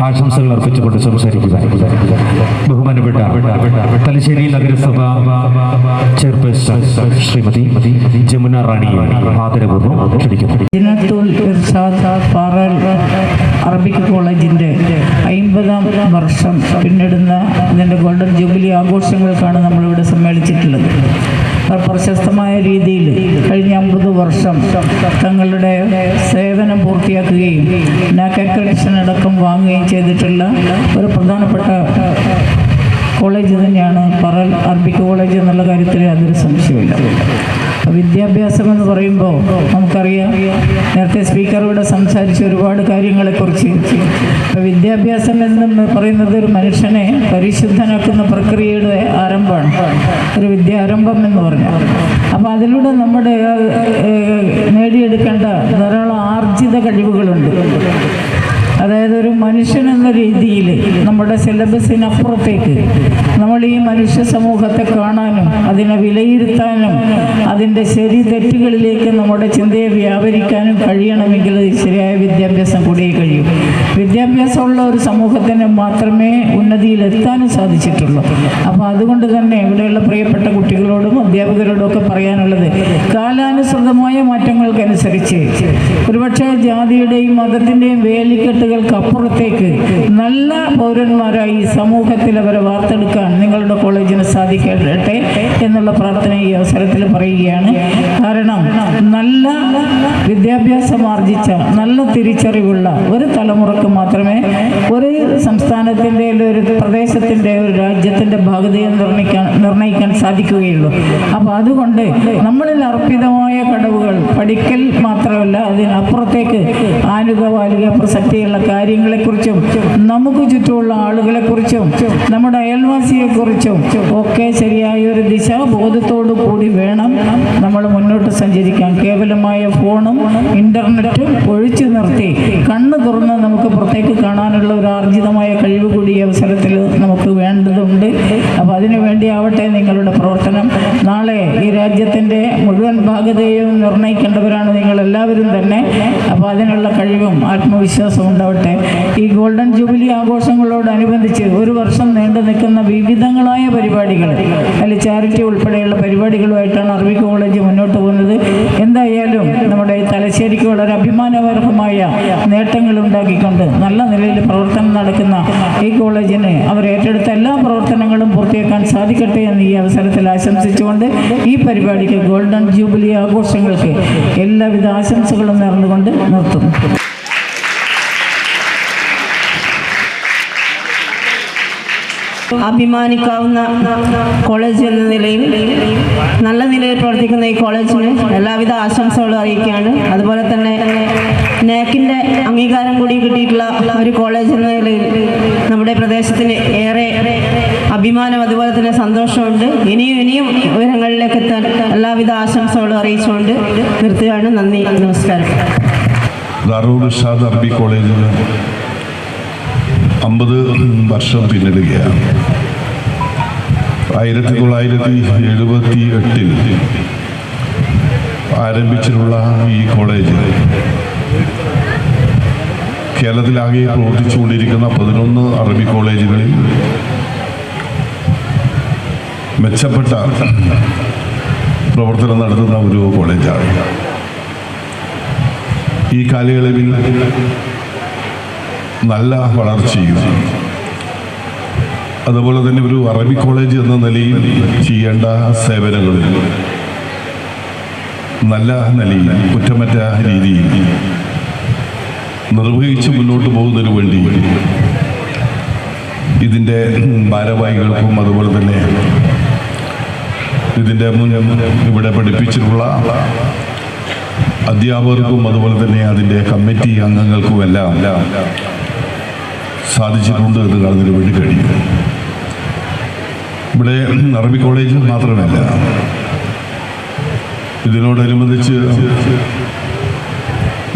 ആശംസകൾ അർപ്പിച്ചുകൊണ്ട് സംസാരിക്കുക ബഹുമാനപ്പെട്ട തലശ്ശേരി നഗരസഭ ചെയർപേഴ്സൺ ശ്രീമതി ജമുന റാണിയെ ആദരപൂർവ്വം ക്ഷണിക്കുന്നു. ജിനത്തുൽ ഇർഷാദ് പാറൽ അറബിക് കോളേജിൻ്റെ 50ാം വർഷം പിന്നിടുന്ന ഇതിൻ്റെ ഗോൾഡൻ ജൂബിലി ആഘോഷങ്ങൾക്കാണ് നമ്മളിവിടെ സമ്മേളിച്ചിട്ടുള്ളത്. പ്രശസ്തമായ രീതിയിൽ കഴിഞ്ഞ 50 വർഷം തങ്ങളുടെ സേവനം പൂർത്തിയാക്കുകയും നാക് അക്രഡിറ്റേഷൻ അടക്കം വാങ്ങുകയും ചെയ്തിട്ടുള്ള ഒരു പ്രധാനപ്പെട്ട കോളേജ് തന്നെയാണ് പറൽ അറബിക് കോളേജ് എന്നുള്ള കാര്യത്തിൽ യാതൊരു സംശയമില്ല. വിദ്യാഭ്യാസം എന്ന് പറയുമ്പോൾ നമുക്കറിയാം, നേരത്തെ സ്പീക്കർ ഇവിടെ സംസാരിച്ച ഒരുപാട് കാര്യങ്ങളെക്കുറിച്ച്. വിദ്യാഭ്യാസം എന്ന് പറയുന്നത് ഒരു മനുഷ്യനെ പരിശുദ്ധനാക്കുന്ന പ്രക്രിയയുടെ ആരംഭമാണ്, ഒരു വിദ്യാരംഭം എന്ന് പറഞ്ഞാൽ. അപ്പോൾ അതിലൂടെ നമ്മുടെ നേടിയെടുക്കേണ്ട ധാരാളം ആർജിത കഴിവുകളുണ്ട്. അതായത് ഒരു മനുഷ്യൻ എന്ന രീതിയിൽ നമ്മുടെ സിലബസിനപ്പുറത്തേക്ക് നമ്മൾ ഈ മനുഷ്യ സമൂഹത്തെ കാണാനും അതിനെ വിലയിരുത്താനും അതിൻ്റെ ശരി തെറ്റുകളിലേക്ക് നമ്മുടെ ചിന്തയെ വ്യാപരിക്കാനും കഴിയണമെങ്കിൽ ശരിയായ വിദ്യാഭ്യാസം കൂടിയേ കഴിയും. വിദ്യാഭ്യാസമുള്ള ഒരു സമൂഹത്തിന് മാത്രമേ ഉന്നതിയിലെത്താനും സാധിച്ചിട്ടുള്ളൂ. അപ്പോൾ അതുകൊണ്ട് തന്നെ ഇവിടെയുള്ള പ്രിയപ്പെട്ട കുട്ടികളോടും അധ്യാപകരോടും ഒക്കെ പറയാനുള്ളത്, കാലാനുസൃതമായ മാറ്റങ്ങൾക്കനുസരിച്ച് ഒരുപക്ഷെ ജാതിയുടെയും മതത്തിൻ്റെയും വേലിക്കെട്ടുകൾക്കപ്പുറത്തേക്ക് നല്ല പൗരന്മാരായി സമൂഹത്തിൽ അവരെ വാർത്തെടുക്കാൻ നിങ്ങളുടെ കോളേജിന് സാധിക്കട്ടെ എന്നുള്ള പ്രാർത്ഥന ഈ അവസരത്തിൽ പറയുകയാണ്. കാരണം നല്ല വിദ്യാഭ്യാസം ആർജിച്ച നല്ല തിരിച്ചറിവുള്ള ഒരു തലമുറക്ക് മാത്രമേ ഒരു സംസ്ഥാനത്തിൻ്റെ ഒരു പ്രദേശത്തിൻ്റെ ഒരു രാജ്യത്തിൻ്റെ ഭാഗതയെ നിർണ്ണയിക്കാൻ സാധിക്കുകയുള്ളൂ. അപ്പോൾ അതുകൊണ്ട് നമ്മളിൽ അർപ്പിതമായ കടവുകൾ പഠിക്കൽ മാത്രമല്ല, അതിനപ്പുറത്തേക്ക് ആനുകാലിക പ്രസക്തിയുള്ള കാര്യങ്ങളെക്കുറിച്ചും നമുക്ക് ചുറ്റുമുള്ള ആളുകളെക്കുറിച്ചും നമ്മുടെ അയൽവാസിയെക്കുറിച്ചും ഒക്കെ ശരിയായ ഒരു ദിശാബോധത്തോടു കൂടി വേണം നമ്മൾ മുന്നോട്ട് സഞ്ചരിക്കാൻ. കേവലമായ ഫോണും ഇൻ്റർനെറ്റും ഒഴിച്ചു നിർത്തി കണ്ണ് തുറന്ന് നമുക്ക് പുറത്തേക്ക് കാണാനുള്ള ഒരു ആർജിതമായ കഴിവ് കൂടി ഈ അവസരത്തിൽ നമുക്ക് വേണ്ടതുണ്ട്. അപ്പോൾ അതിനു വേണ്ടിയാവട്ടെ നിങ്ങളുടെ പ്രവർത്തനം. നാളെ ഈ രാജ്യത്തിൻ്റെ മുഴുവൻ ഭാഗതയും നിർണ്ണയിക്കേണ്ടവരാണ് നിങ്ങളെല്ലാവരും തന്നെ. അപ്പോൾ അതിനുള്ള കഴിവും ആത്മവിശ്വാസവും ഉണ്ടാവട്ടെ. ഈ ഗോൾഡൻ ജൂബിലി ആഘോഷങ്ങളോടനുബന്ധിച്ച് ഒരു വർഷം നീണ്ടു നിൽക്കുന്ന വിവിധങ്ങളായ പരിപാടികൾ, അതിൽ ചാരിറ്റി ഉൾപ്പെടെയുള്ള പരിപാടികളുമായിട്ടാണ് അറബിക് കോളേജ് മുന്നോട്ട് പോകുന്നത്. എന്തായാലും നമ്മുടെ തലശ്ശേരിക്ക് വളരെ അഭിമാനകരമായ നേട്ടങ്ങൾ ഉണ്ടാക്കിക്കൊണ്ട് നല്ല നിലയിൽ പ്രവർത്തനം നടക്കുന്ന ഈ കോളേജിന് അവർ ഏറ്റെടുത്ത എല്ലാ പ്രവർത്തനങ്ങളും പൂർത്തിയാക്കാൻ സാധിക്കട്ടെ എന്ന് ഈ അവസരത്തിൽ ആശംസിച്ചുകൊണ്ട് ഈ പരിപാടിക്ക് ഗോൾഡൻ ജൂബിലി ആഘോഷങ്ങൾക്ക് എല്ലാവിധ ആശംസകളും നേർന്നുകൊണ്ട് നിർത്തുന്നു. അഭിമാനിക്കാവുന്ന കോളേജ് എന്ന നിലയിൽ നല്ല നിലയിൽ പ്രവർത്തിക്കുന്ന ഈ കോളേജിന് എല്ലാവിധ ആശംസകളും അറിയിക്കുകയാണ്. അതുപോലെ തന്നെ നാക്കിൻ്റെ അംഗീകാരം കൂടി കിട്ടിയിട്ടുള്ള ഒരു കോളേജ് എന്ന നിലയിൽ നമ്മുടെ പ്രദേശത്തിന് ഏറെ അഭിമാനം, അതുപോലെ തന്നെ സന്തോഷമുണ്ട്. ഇനിയും ഉയരങ്ങളിലേക്ക് എത്താൻ എല്ലാവിധ ആശംസകളും അറിയിച്ചുകൊണ്ട് നിർത്തുകയാണ്. നന്ദി, നമസ്കാരം. ദാറുൽ ഇർഷാദ് അറബി കോളേജിൽ 50 വർഷം പിന്നിടുകയാണ്. 1978 ആരംഭിച്ചിട്ടുള്ള ഈ കോളേജ് കേരളത്തിലാകെ പ്രവർത്തിച്ചുകൊണ്ടിരിക്കുന്ന 11 അറബി കോളേജുകളിൽ മെച്ചപ്പെട്ട പ്രവർത്തനം നടത്തുന്ന ഒരു കോളേജാണ്. ഈ കാലയളവിൽ നല്ല വളർച്ചയും അതുപോലെ തന്നെ ഒരു അറബി കോളേജ് എന്ന നിലയിൽ ചെയ്യേണ്ട സേവനങ്ങളിൽ നല്ല നിലയിൽ കുറ്റമറ്റ രീതിയിൽ നിർവഹിച്ച് മുന്നോട്ട് പോകുന്നതിന് വേണ്ടി ഇതിൻ്റെ ഭാരവാഹികൾക്കും അതുപോലെ തന്നെ ഇതിൻ്റെ ഇവിടെ പഠിപ്പിച്ചിട്ടുള്ള അധ്യാപകർക്കും അതുപോലെ തന്നെ അതിൻ്റെ കമ്മിറ്റി അംഗങ്ങൾക്കുമെല്ലാം സാധിച്ചിട്ടുണ്ട് എന്ന് കാണുന്നതിന് വേണ്ടി കഴിയും. ഇവിടെ അറബി കോളേജ് മാത്രമല്ല, ഇതിനോടനുബന്ധിച്ച്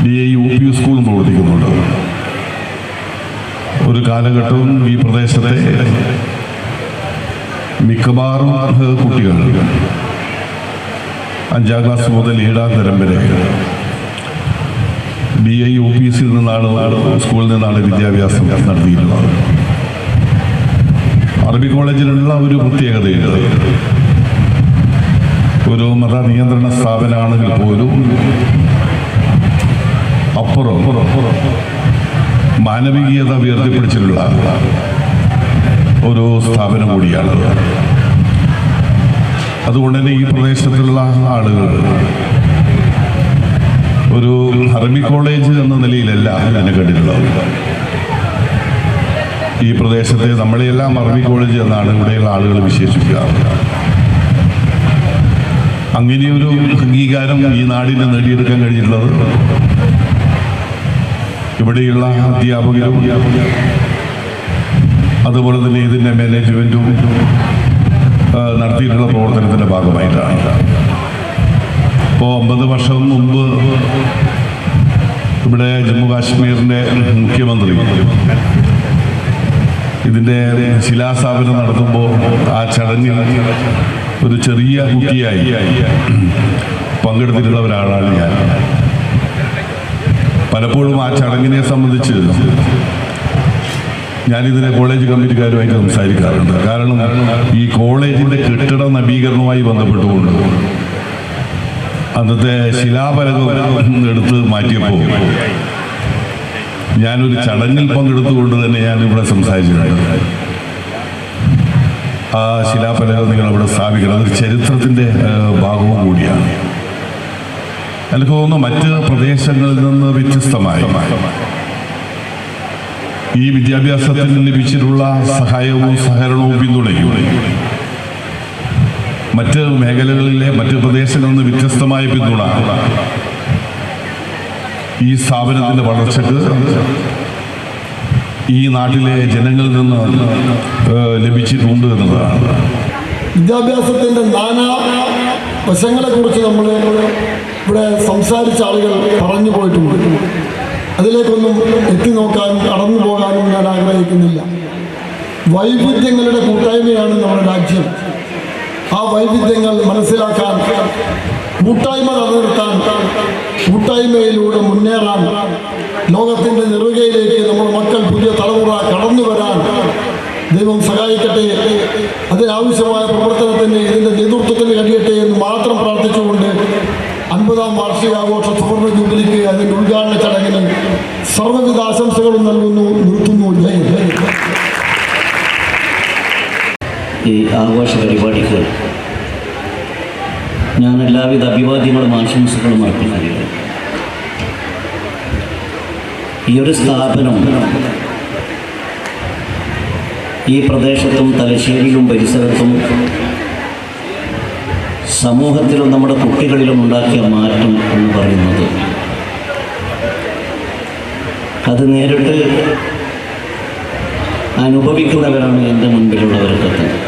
DIUP സ്കൂളും പ്രവർത്തിക്കുന്നുണ്ട്. ഒരു കാലഘട്ടവും ഈ പ്രദേശത്തെ മിക്കവാറും കുട്ടികൾ 5ാം ക്ലാസ് മുതൽ 7ാം തരം വരെ DIUPസിൽ നിന്നാണ്, സ്കൂളിൽ നിന്നാണ് വിദ്യാഭ്യാസം നടത്തിയിട്ടുള്ളത്. അറബി കോളേജിലുള്ള ഒരു പ്രത്യേകതയുണ്ട്. ഒരു മത നിയന്ത്രണ സ്ഥാപനമാണെങ്കിൽ പോലും അപ്പുറം മാനവികത ഉയർത്തിപ്പിടിച്ചിട്ടുള്ള ഒരു സ്ഥാപനം കൂടിയാണ്. അതുകൊണ്ട് തന്നെ ഈ പ്രദേശത്തുള്ള ആളുകൾ ഒരു അറബി കോളേജ് എന്ന നിലയിലല്ല ഞാൻ കണ്ടിട്ടുള്ളത്. ഈ പ്രദേശത്തെ നമ്മളെല്ലാം അറബി കോളേജ് എന്നാണ് ഇവിടെയുള്ള ആളുകൾ വിശേഷിപ്പിക്കാറ്. അങ്ങനെയൊരു അംഗീകാരം ഈ നാടിന് നേടിയെടുക്കാൻ കഴിഞ്ഞിട്ടുള്ളത് ഇവിടെയുള്ള അധ്യാപകരും അതുപോലെ തന്നെ ഇതിൻ്റെ മാനേജ്മെൻറ്റും നടത്തിയിട്ടുള്ള പ്രവർത്തനത്തിൻ്റെ ഭാഗമായിട്ടാണ്. ഇപ്പോൾ 50 വർഷം മുമ്പ് ഇവിടെ ജമ്മു കാശ്മീരിൻ്റെ മുഖ്യമന്ത്രി ഇതിൻ്റെ ശിലാസ്ഥാപനം നടത്തുമ്പോൾ ആ ചടങ്ങിൽ ഒരു ചെറിയ കുട്ടിയായി പങ്കെടുത്തിട്ടുള്ള ഒരാളാണ് ഞാൻ. പലപ്പോഴും ആ ചടങ്ങിനെ സംബന്ധിച്ച് ഞാനിതിനെ കോളേജ് കമ്മിറ്റിക്കാരുമായിട്ട് സംസാരിക്കാറുണ്ട്. കാരണം ഈ കോളേജിൻ്റെ കെട്ടിട നവീകരണവുമായി ബന്ധപ്പെട്ടുകൊണ്ട് അന്നത്തെ ശിലാഫലകം എടുത്ത് മാറ്റിയപ്പോൾ ഞാനൊരു ചടങ്ങിൽ പങ്കെടുത്തുകൊണ്ട് തന്നെ ഞാനിവിടെ സംസാരിച്ചിട്ടുണ്ട്. ആ ശിലാഫലകം നിങ്ങളിവിടെ സ്ഥാപിക്കണം, അതൊരു ചരിത്രത്തിൻ്റെ ഭാഗവും കൂടിയാണ്. എനിക്ക് തോന്നുന്നു മറ്റ് പ്രദേശങ്ങളിൽ നിന്ന് വ്യത്യസ്തമായി ഈ വിദ്യാഭ്യാസത്തിന് ലഭിച്ചിട്ടുള്ള സഹായവും സഹകരണവും പിന്തുണയും മറ്റ് മേഖലകളിലെ മറ്റ് പ്രദേശങ്ങളിൽ നിന്ന് വ്യത്യസ്തമായ പിന്തുണ ഈ സ്ഥാപനത്തിൻ്റെ വളർച്ചയ്ക്ക് ഈ നാട്ടിലെ ജനങ്ങളിൽ നിന്ന് ലഭിച്ചിട്ടുണ്ട് എന്നതാണ്. വിദ്യാഭ്യാസത്തിൻ്റെ നാനാ വശങ്ങളെക്കുറിച്ച് നമ്മൾ ഇവിടെ സംസാരിച്ച ആളുകൾ പറഞ്ഞു പോയിട്ടുണ്ട്. അതിലേക്കൊന്നും എത്തി നോക്കാനും കടന്നു പോകാനും ഞാൻ ആഗ്രഹിക്കുന്നില്ല. വൈവിധ്യങ്ങളുടെ കൂട്ടായ്മയാണ് നമ്മുടെ രാജ്യം. ആ വൈവിധ്യങ്ങൾ മനസ്സിലാക്കാൻ, കൂട്ടായ്മ നിലനിർത്താൻ, കൂട്ടായ്മയിലൂടെ മുന്നേറാൻ, ലോകത്തിൻ്റെ നെറുകയിലേക്ക് നമ്മുടെ മക്കൾ, പുതിയ തലമുറ കടന്നു വരാൻ ദൈവം സഹായിക്കട്ടെ. അതിനാവശ്യമായ പ്രവർത്തനത്തിന് ഇതിൻ്റെ നേതൃത്വത്തിന് കഴിയട്ടെ എന്ന് മാത്രം പ്രാർത്ഥിച്ചുകൊണ്ട് 50ാം വാർഷികാഘോഷ സുവർണ്ണ ജൂബിലിക്ക് അതിൻ്റെ ഉദ്ഘാടന ചടങ്ങിന് സർവ്വവിധ ആശംസകളും നൽകുന്നു. നിർത്തുന്നു. ജയ് ജയ്. ഈ ആഘോഷ പരിപാടിക്ക് ഞാൻ എല്ലാവിധ അഭിവാദ്യങ്ങളും ആശംസകളും അർപ്പിക്കുകയാണ്. ഈ ഒരു സ്ഥാപനം ഈ പ്രദേശത്തും തലശ്ശേരിയിലും പരിസരത്തും സമൂഹത്തിലും നമ്മുടെ കുട്ടികളിലും ഉണ്ടാക്കിയ മാറ്റം എന്ന് പറയുന്നത് അത് നേരിട്ട് അനുഭവിക്കുന്നവരാണ് എൻ്റെ മുൻപിലുള്ളവരൊക്കെ തന്നെ.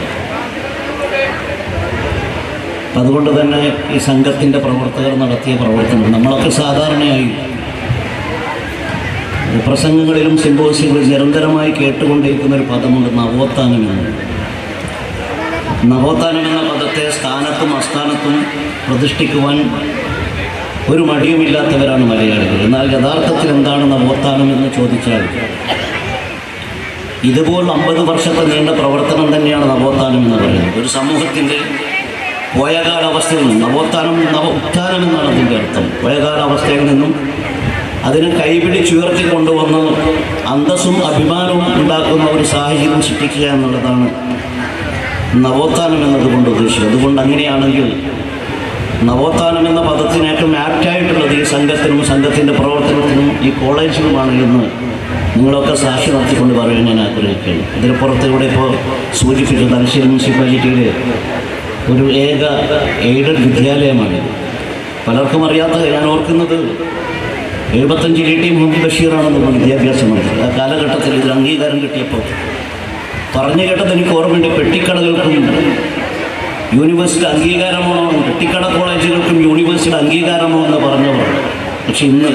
അതുകൊണ്ട് തന്നെ ഈ സംഘത്തിൻ്റെ പ്രവർത്തകർ നടത്തിയ പ്രവർത്തനം നമ്മളൊക്കെ സാധാരണയായി പ്രസംഗങ്ങളിലും സിമ്പോസിയങ്ങളിലും നിരന്തരമായി കേട്ടുകൊണ്ടിരിക്കുന്ന ഒരു പദമുണ്ട്, നവോത്ഥാനമെന്ന്. നവോത്ഥാനം എന്ന പദത്തെ സ്ഥാനത്തും അസ്ഥാനത്തും പ്രതിഷ്ഠിക്കുവാൻ ഒരു മടിയുമില്ലാത്തവരാണ് മലയാളികൾ. എന്നാൽ യഥാർത്ഥത്തിൽ എന്താണ് നവോത്ഥാനം എന്ന് ചോദിച്ചാൽ ഇതുപോലെ 50 വർഷത്തെ നീണ്ട പ്രവർത്തനം തന്നെയാണ് നവോത്ഥാനം എന്ന് പറയുന്നത്. ഒരു സമൂഹത്തിൻ്റെ പോയകാലാവസ്ഥയിൽ നിന്നും നവോത്ഥാനം നവ ഉത്ഥാനം എന്നാണ് അതിൻ്റെ അർത്ഥം. പോയകാലാവസ്ഥയിൽ നിന്നും അതിനെ കൈപിടിച്ചുയർത്തി കൊണ്ടുവന്ന് അന്തസ്സും അഭിമാനവും ഉണ്ടാക്കുന്ന ഒരു സാഹചര്യം സൃഷ്ടിക്കുക എന്നുള്ളതാണ് നവോത്ഥാനം എന്നതുകൊണ്ട് ഉദ്ദേശിക്കുന്നത്. അതുകൊണ്ട് അങ്ങനെയാണെങ്കിൽ നവോത്ഥാനം എന്ന പദത്തിന് ഏറ്റവും ആപ്റ്റായിട്ടുള്ളത് ഈ സംഘത്തിനും സംഘത്തിൻ്റെ പ്രവർത്തനത്തിനും ഈ കോളേജിലുമാണ് എന്ന് നിങ്ങളൊക്കെ സാക്ഷി നടത്തിക്കൊണ്ട് പറയാൻ ഞാൻ ആഗ്രഹിക്കുകയാണ്. ഇതിന് പുറത്തിലൂടെ ഇപ്പോൾ സൂചിപ്പിച്ച തലശ്ശേരി മുനിസിപ്പാലിറ്റിയിലെ ഒരു ഏക എയ്ഡഡ് വിദ്യാലയമാണ്. പലർക്കും അറിയാത്ത, ഞാൻ ഓർക്കുന്നത് 75 ടി മുഹമ്മദ് ബഷീറാണ് നമ്മുടെ വിദ്യാഭ്യാസ മന്ത്രി. ആ കാലഘട്ടത്തിൽ ഇതിന് അംഗീകാരം കിട്ടിയപ്പോൾ പറഞ്ഞു കേട്ടത് എനിക്ക് ഓർമ്മയുണ്ട്. പെട്ടിക്കടകൾക്കും യൂണിവേഴ്സിറ്റി അംഗീകാരമോ, പെട്ടിക്കട കോളേജുകൾക്കും യൂണിവേഴ്സിറ്റി അംഗീകാരമോ എന്ന് പറഞ്ഞവർ. പക്ഷെ ഇന്ന്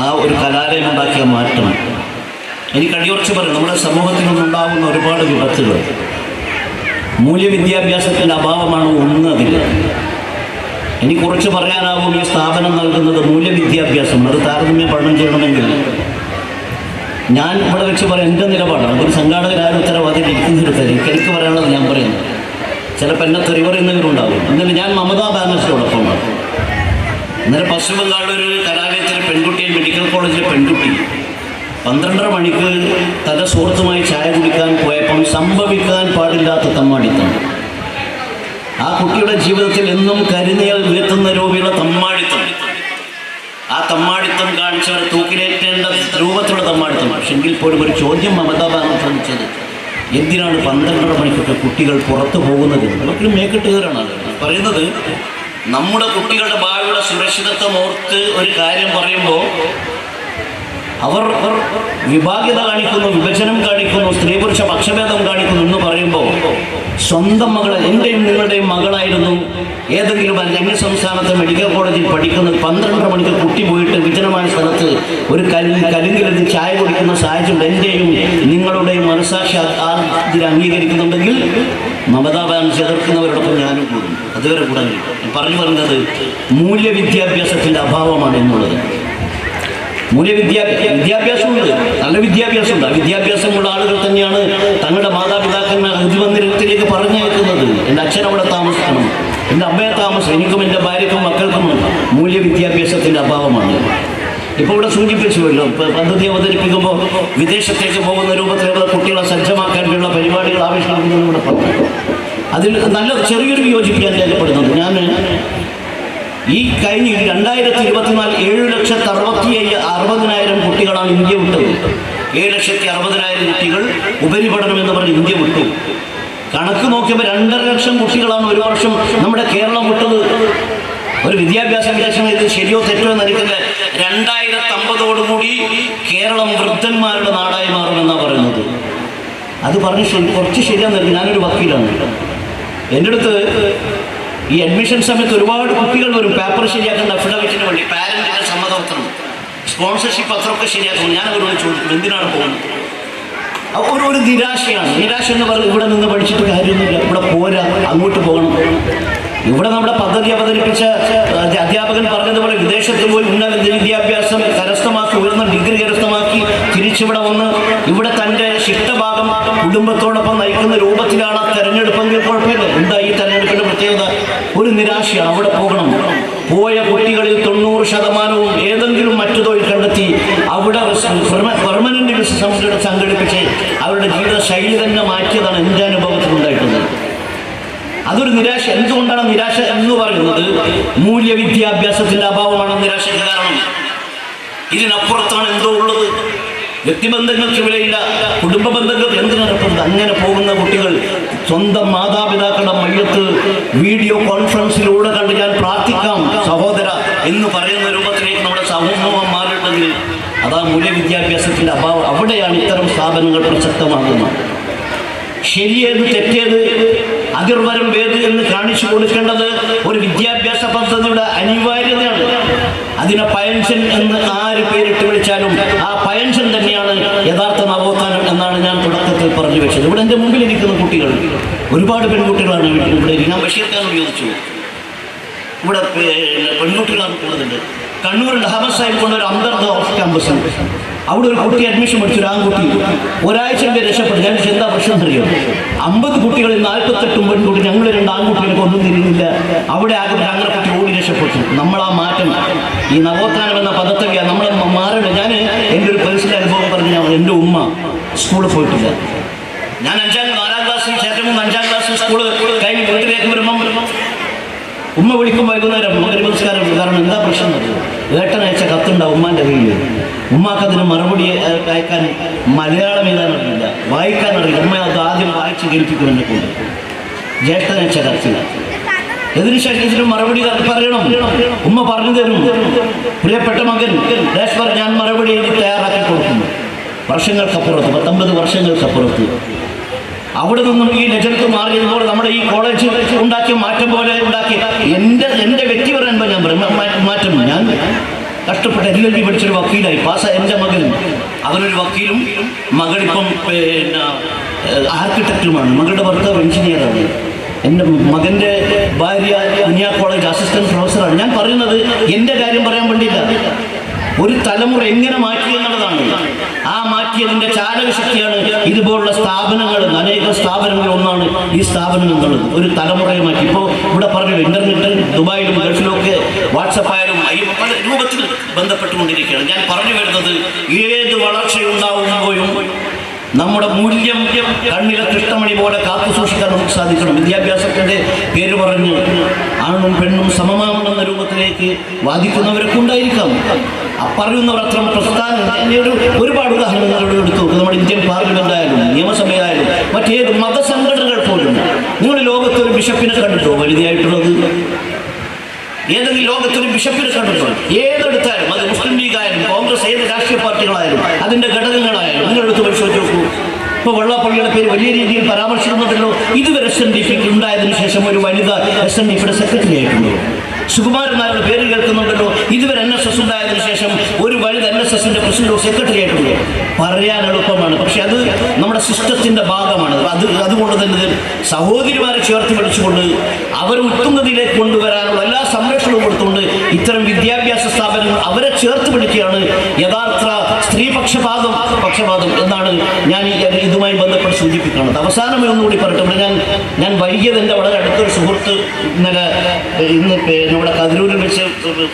ആ ഒരു കലാലയം ഉണ്ടാക്കിയ മാറ്റം എനിക്ക് അടിയുറച്ച് പറയും. നമ്മുടെ സമൂഹത്തിൽ നിന്നുണ്ടാകുന്ന ഒരുപാട് വിപത്തുകൾ മൂല്യവിദ്യാഭ്യാസത്തിൻ്റെ അഭാവമാണ് ഒന്ന്. അതിൽ എനിക്ക് കുറച്ച് പറയാനാവും. ഈ സ്ഥാപനം നൽകുന്നത് മൂല്യവിദ്യാഭ്യാസം. അത് താരതമ്യം പഠനം ചെയ്യണമെങ്കിൽ ഞാൻ ഇവിടെ വെച്ച് പറയാം, എൻ്റെ നിലപാടാണ്. ഒരു സംഘാടകരായ ഉത്തരവാദിയിൽ ഇരിക്കുന്നൊരു തരം എനിക്ക് പറയാനുള്ളത് ഞാൻ പറയുന്നത്. ചിലപ്പോൾ എന്നെ തെറിവറിയുന്നവരുണ്ടാവും. എന്നാലും ഞാൻ മമതാ ബാനർജിയോടൊപ്പമാണ്. ഇന്നലെ പശ്ചിമ ബംഗാളിലൊരു കലാലയത്തിലെ പെൺകുട്ടിയെ, മെഡിക്കൽ കോളേജിലെ പെൺകുട്ടി 12:30 മണിക്ക് തൻ്റെ സുഹൃത്തുമായി ചായ കുടിക്കാൻ പോയപ്പം സംഭവിക്കാൻ പാടില്ലാത്ത തമ്മാടിത്തം. ആ കുട്ടിയുടെ ജീവിതത്തിൽ എന്നും കരുനിയൽ വീഴ്ത്തുന്ന രൂപയുള്ള തമ്മാടിത്തം. ആ തമ്മാടിത്തം കാണിച്ചവർ തൂക്കിലേറ്റേണ്ട രൂപത്തിലുള്ള തമ്മാടിത്തം. പക്ഷെ എങ്കിൽ പോലും ഒരു ചോദ്യം മമതാ ബാനർജി ചോദിച്ചത്, എന്തിനാണ് 12:30 മണിക്കൊക്കെ കുട്ടികൾ പുറത്തു പോകുന്നത്? ഒരിക്കലും മേക്കിട്ടുകാരാണ് പറയുന്നത്. നമ്മുടെ കുട്ടികളുടെ ഭാവിയുടെ സുരക്ഷിതത്വം ഓർത്ത് ഒരു കാര്യം പറയുമ്പോൾ അവർ വിഭാഗ്യത കാണിക്കുന്നു, വിഭജനം കാണിക്കുന്നു, സ്ത്രീ പുരുഷ പക്ഷഭേദം കാണിക്കുന്നു എന്ന് പറയുമ്പോൾ സ്വന്തം മകളെ, എൻ്റെയും നിങ്ങളുടെയും മകളായിരുന്നു ഏതെങ്കിലും അന്യ സംസ്ഥാനത്തെ മെഡിക്കൽ കോളേജിൽ പഠിക്കുന്നത്, 12:30 മണിക്ക് കുട്ടി പോയിട്ട് വിജനമായ സ്ഥലത്ത് ഒരു കലുങ്കിലെത്തി ചായ കുടിക്കുന്ന സാഹചര്യം എൻ്റെയും നിങ്ങളുടെയും മനസ്സാക്ഷി ഇതിൽ അംഗീകരിക്കുന്നുണ്ടെങ്കിൽ മമതാ ബാനർജി എതിർക്കുന്നവരോടൊപ്പം ഞാനും കൂടും. അതുവരെ കൂടാൻ പറഞ്ഞു വരുന്നത് മൂല്യവിദ്യാഭ്യാസത്തിൻ്റെ അഭാവമാണ് എന്നുള്ളത്. വിദ്യാഭ്യാസമുണ്ട്, നല്ല വിദ്യാഭ്യാസമുണ്ട്. ആ വിദ്യാഭ്യാസമുള്ള ആളുകൾ തന്നെയാണ് തങ്ങളുടെ മാതാപിതാക്കളെ അധിമന്ദിരത്തിലേക്ക് പറഞ്ഞയക്കുന്നത്. എൻ്റെ അച്ഛൻ അവിടെ താമസിക്കണം, എൻ്റെ അമ്മയെ താമസം, എനിക്കും എൻ്റെ ഭാര്യക്കും മക്കൾക്കും മൂല്യവിദ്യാഭ്യാസത്തിൻ്റെ അഭാവമാണ്. ഇപ്പോൾ ഇവിടെ സൂചിപ്പിച്ചുവല്ലോ, പദ്ധതി അവതരിപ്പിക്കുമ്പോൾ വിദേശത്തേക്ക് പോകുന്ന രൂപത്തിലുള്ള കുട്ടികളെ സജ്ജമാക്കാനുള്ള പരിപാടികൾ ആവിഷ്കരിക്കുന്നതും ഇവിടെ പറഞ്ഞു. അതിൽ നല്ല ചെറിയൊരു വിയോജിപ്പ് ഞാൻ രേഖപ്പെടുന്നത്. ഞാൻ ഈ കഴിഞ്ഞ 2024 7,60,000 കുട്ടികളാണ് ഇന്ത്യ വിട്ടത്. 7,60,000 കുട്ടികൾ ഉപരിപഠനം എന്ന് പറഞ്ഞ് ഇന്ത്യ വിട്ടു. കണക്ക് നോക്കിയപ്പോൾ 2.5 ലക്ഷം കുട്ടികളാണ് ഒരു വർഷം നമ്മുടെ കേരളം വിട്ടത്. ഒരു വിദ്യാഭ്യാസ വിദഗ്ധൻ ഇത് ശരിയോ തെറ്റോ എന്ന് എനിക്കില്ല. 2050 കേരളം വൃദ്ധന്മാരുടെ നാടായി മാറുമെന്നാണ് പറയുന്നത്. അത് പറഞ്ഞ് കുറച്ച് ശരിയാണെന്ന്. ഞാനൊരു വക്കീലാണ്. എൻ്റെ അടുത്ത് ഈ അഡ്മിഷൻ സമയത്ത് ഒരുപാട് കുട്ടികൾ വരും. പേപ്പർ ശരിയാക്കേണ്ട അഫിഡവിറ്റിന് വേണ്ടി പാരൻറ്റിൻ്റെ സമ്മതപത്രം, സ്പോൺസർഷിപ്പ് പത്രമൊക്കെ ശരിയാക്കണം. ഞാൻ അവരോട് ചോദിക്കും, എന്തിനാണ് പോകുന്നത്? അപ്പോൾ ഒരു നിരാശയാണ്. നിരാശ എന്ന് പറയുന്നത് ഇവിടെ നിന്ന് പഠിച്ചിട്ട് കാര്യമൊന്നുമില്ല, ഇവിടെ പോരാ, അങ്ങോട്ട് പോകണം. ഇവിടെ നമ്മുടെ പദ്ധതി അവതരിപ്പിച്ച അധ്യാപകൻ പറഞ്ഞതുപോലെ വിദേശത്ത് പോയി ഉന്നത വിദ്യാഭ്യാസം കരസ്ഥമാക്കി, ഉയർന്ന ഡിഗ്രി കരസ്ഥമാക്കി തിരിച്ചിവിടെ വന്ന് ഇവിടെ തൻ്റെ ശിഷ്ടഭാഗം കുടുംബത്തോടൊപ്പം നയിക്കുന്ന രൂപത്തിലാണ് തെരഞ്ഞെടുപ്പെങ്കിൽ കുഴപ്പമില്ല. എന്താ ഈ തെരഞ്ഞെടുപ്പിൻ്റെ പ്രത്യേകത? ഒരു നിരാശയാണ്. അവിടെ പോകണം. പോയ കുട്ടികളിൽ 90% ഏതെങ്കിലും മറ്റു തൊഴിൽ കണ്ടെത്തി അവിടെ പെർമനന്റ് ബിസിനസ് സംഘടിപ്പിച്ച് അവരുടെ ജീവിത ശൈലി തന്നെ മാറ്റിയതാണ് എൻ്റെ അനുഭവത്തിൽ ഉണ്ടായിട്ടുള്ളത്. അതൊരു നിരാശ. എന്തുകൊണ്ടാണ് നിരാശ എന്ന് പറയുന്നത്? മൂല്യവിദ്യാഭ്യാസത്തിൻ്റെ അഭാവമാണ് നിരാശയ്ക്ക് കാരണം. ഇതിനപ്പുറത്താണ് എന്തോ ഉള്ളത്. വ്യക്തിബന്ധങ്ങൾക്ക് വിലയില്ല, കുടുംബ ബന്ധങ്ങൾക്ക് എന്തിനപ്പുറത്ത്. അങ്ങനെ പോകുന്ന കുട്ടികൾ സ്വന്തം മാതാപിതാക്കളുടെ മയ്യത്ത് വീഡിയോ കോൺഫറൻസിലൂടെ കണ്ട് ഞാൻ പ്രാർത്ഥിക്കാം സഹോദര എന്ന് പറയുന്ന രൂപത്തിലേക്ക് നമ്മുടെ സമൂഹം മാറിയിട്ട് മാറുന്നുണ്ടെങ്കിൽ അതാ മൂല്യവിദ്യാഭ്യാസത്തിൻ്റെ അഭാവം. അവിടെയാണ് ഇത്തരം സ്ഥാപനങ്ങൾ പ്രസക്തമാകുന്നത്. ശരിയേത് തെറ്റേത് അതിർവരം വേത് എന്ന് കാണിച്ചു കൊടുക്കേണ്ടത് ഒരു വിദ്യാഭ്യാസ പദ്ധതിയുടെ അനിവാര്യതയാണ്. അതിനെ പയൻഷൻ എന്ന് ആര് പേരിട്ട് വിളിച്ചാലും ആ പയൻഷൻ തന്നെയാണ് യഥാർത്ഥ നവോത്ഥാനം എന്നാണ് ഞാൻ തുടക്കത്തിൽ പറഞ്ഞു വെച്ചത്. ഇവിടെ എൻ്റെ മുമ്പിൽ ഇരിക്കുന്ന കുട്ടികൾ ഒരുപാട് പെൺകുട്ടികളാണ് ഇവിടെ. ഞാൻ ബഷീർഖാനോട് ചോദിച്ചു, ഇവിടെ പെൺകുട്ടികളാണ് കൂടുതലുണ്ട്. കണ്ണൂരുണ്ട് അഹമ്മദ് സാഹിബ് കൊണ്ടൊരു അന്തർദ ഓഫ് ക്യാമ്പസ്, അവിടെ ഒരു കുട്ടി അഡ്മിഷൻ പഠിച്ചു, ഒരു ആൺകുട്ടി ഒരാഴ്ച എൻ്റെ രക്ഷപ്പെട്ടു. ഞാൻ എന്താ പ്രശ്നം അറിയോ, 50 കുട്ടികളിൽ 48 പെൺകുട്ടി, ഞങ്ങൾ 2 ആൺകുട്ടികൾക്ക് ഒന്നും തിരിയുന്നില്ല. അവിടെ ആകെ അങ്ങനെ കുട്ടി ഓടി രക്ഷപ്പെട്ടു. നമ്മളാ മാറ്റം, ഈ നവോത്ഥാനം എന്ന പദത്തെയാണ് നമ്മൾ മാറേണ്ടത്. ഞാൻ എൻ്റെ ഒരു പേഴ്സണൽ അനുഭവം പറഞ്ഞു. എൻ്റെ ഉമ്മ സ്കൂളിൽ പോയിട്ടില്ല. ഞാൻ 4ാം ക്ലാസ്സിൽ ചേട്ടനും 5ാം ക്ലാസ്സിൽ സ്കൂള് കഴിഞ്ഞ് വീട്ടിലേക്ക് വരുമ്പം ഉമ്മ വിളിക്കും വൈകുന്നേരം ഒരു നമസ്കാരം. കാരണം എന്താ പ്രശ്നം അറിയോ, ഏട്ടനയച്ച കത്തുണ്ടാവും ഉമ്മാൻ്റെ കയ്യിൽ. ഉമ്മാക്കതിന് മറുപടി അയക്കാൻ മലയാളം എഴുതാൻ അറിയില്ല, വായിക്കാൻ അറിയില്ല. ഉമ്മ അത് ആദ്യം വായിച്ച് കേൾപ്പിക്കും എന്നെ കൊണ്ട്. ജ്യേഷ്ഠനയച്ച കത്തില്ല, ഇതിന് ശേഷം ഇതിന് മറുപടി പറയണം. ഉമ്മ പറഞ്ഞു തരും, പ്രിയപ്പെട്ട മകൻ ഞാൻ മറുപടി എഴുതി തയ്യാറാക്കി കൊടുക്കുന്നു. വർഷങ്ങൾക്കപ്പുറത്ത്, 19 വർഷങ്ങൾക്കപ്പുറത്ത് അവിടെ നിന്നും ഈ ലജനത്ത് മാറിയതുപോലെ നമ്മുടെ ഈ കോളേജ് ഉണ്ടാക്കിയ മാറ്റം പോലെ ഉണ്ടാക്കി എൻ്റെ വ്യക്തിപരമായ ഞാൻ പറയും മാറ്റം. ഞാൻ കഷ്ടപ്പെട്ട് LLB പഠിച്ചൊരു വക്കീലായി പാസ്സായ എൻ്റെ മകൻ, അവനൊരു വക്കീലും മകളിപ്പം പിന്നെ ആർക്കിടെക്റ്റുമാണ്. മകളുടെ ഭർത്താവ് എഞ്ചിനീയറാണ്. എൻ്റെ മകൻ്റെ ഭാര്യ ഉനിയ കോളേജ് അസിസ്റ്റൻറ്റ് പ്രൊഫസറാണ്. ഞാൻ പറയുന്നത് എൻ്റെ കാര്യം പറയാൻ വേണ്ടിയില്ല, ഒരു തലമുറ എങ്ങനെ മാറ്റി എന്നുള്ളതാണ്. ആ മാറ്റിയതിൻ്റെ ചാലകശക്തിയാണ് ഇതുപോലുള്ള സ്ഥാപനങ്ങൾ. അനേക സ്ഥാപനങ്ങളിൽ ഒന്നാണ് ഈ സ്ഥാപനം എന്നുള്ളത്. ഒരു തലമുറയെ മാറ്റി. ഇപ്പോൾ ഇവിടെ പറഞ്ഞു ഇൻ്റർനെറ്റിൽ ദുബായിലും ഗൾഫിലും ഒക്കെ വാട്സപ്പായാലും പല രൂപത്തിൽ ബന്ധപ്പെട്ടുകൊണ്ടിരിക്കുകയാണ്. ഞാൻ പറഞ്ഞു വരുന്നത്, ഏത് വളർച്ചയുണ്ടാവുമ്പോഴും നമ്മുടെ മൂല്യം കണ്ണിലെ കൃഷ്ണമണി പോലെ കാത്തു സൂക്ഷിക്കാൻ നമുക്ക് സാധിക്കണം. വിദ്യാഭ്യാസത്തിൻ്റെ പേര് പറഞ്ഞ് ആണും പെണ്ണും സമമാണെന്ന രൂപത്തിലേക്ക് വാദിക്കുന്നവരൊക്കെ ഉണ്ടായിരിക്കാം. പറയുന്നവർ അത്ര പ്രസ്ഥാനം ഒരുപാട് ഉദാഹരണങ്ങളോട് എടുത്തു നോക്കും. നമ്മുടെ ഇന്ത്യൻ പാർലമെന്റ് ആയാലും നിയമസഭയായാലും മറ്റേത് മതസംഘടനകൾ പോലും. നിങ്ങൾ ലോകത്തൊരു ബിഷപ്പിനെ കണ്ടിട്ടോ വലുതായിട്ടുള്ളത്? ഏതെങ്കിലും ലോകത്തൊരു ബിഷപ്പിനെ കണ്ടിട്ടോ? ഏതെടുത്താലും അത് മുസ്ലിം ലീഗ് ആയാലും കോൺഗ്രസ്, ഏത് രാഷ്ട്രീയ പാർട്ടികളായാലും അതിൻ്റെ ഘടകങ്ങളായാലും നിങ്ങളെടുത്ത് പരിശോധിച്ച് നോക്കൂ. ഇപ്പോൾ വെള്ളാപ്പള്ളിയുടെ പേര് വലിയ രീതിയിൽ പരാമർശിക്കുന്നുണ്ടല്ലോ. ഇതുവരെ SNDP ഉണ്ടായതിനു ശേഷം ഒരു വനിത SNDPയുടെ സെക്രട്ടറി ആയിട്ടുണ്ടോ? സുകുമാരൻ നായരുടെ പേര് കേൾക്കുന്നുണ്ടല്ലോ. ഇതുവരെ NSS ഉണ്ടായതിനു ശേഷം ഒരു വനിത NSSന്റെ പ്രസിഡന്റോ സെക്രട്ടറി ആയിട്ടുണ്ടോ? പറയാൻ എളുപ്പമാണ്, പക്ഷെ അത് നമ്മുടെ സിസ്റ്റത്തിൻ്റെ ഭാഗമാണ്. അതുകൊണ്ട് തന്നെ സഹോദരിമാരെ ചേർത്ത് പിടിച്ചുകൊണ്ട് അവരെ ഉത്തുന്നതിലേക്ക് കൊണ്ടുവരാനുള്ള എല്ലാ സംരക്ഷണവും കൊടുത്തുകൊണ്ട് ഇത്തരം വിദ്യാഭ്യാസ സ്ഥാപനങ്ങൾ അവരെ ചേർത്ത് പിടിക്കുകയാണ് യഥാർത്ഥ സ്ത്രീ പക്ഷപാതം എന്നാണ് ഞാൻ ഇതുമായി ബന്ധപ്പെട്ട് സൂചിപ്പിക്കുന്നത്. അവസാനമേ ഒന്നുകൂടി പറയട്ടെ, ഞാൻ വൈകിയത് എൻ്റെ വളരെ അടുത്തൊരു സുഹൃത്ത് ഇന്ന് നമ്മുടെ കതിരൂരിൽ വെച്ച്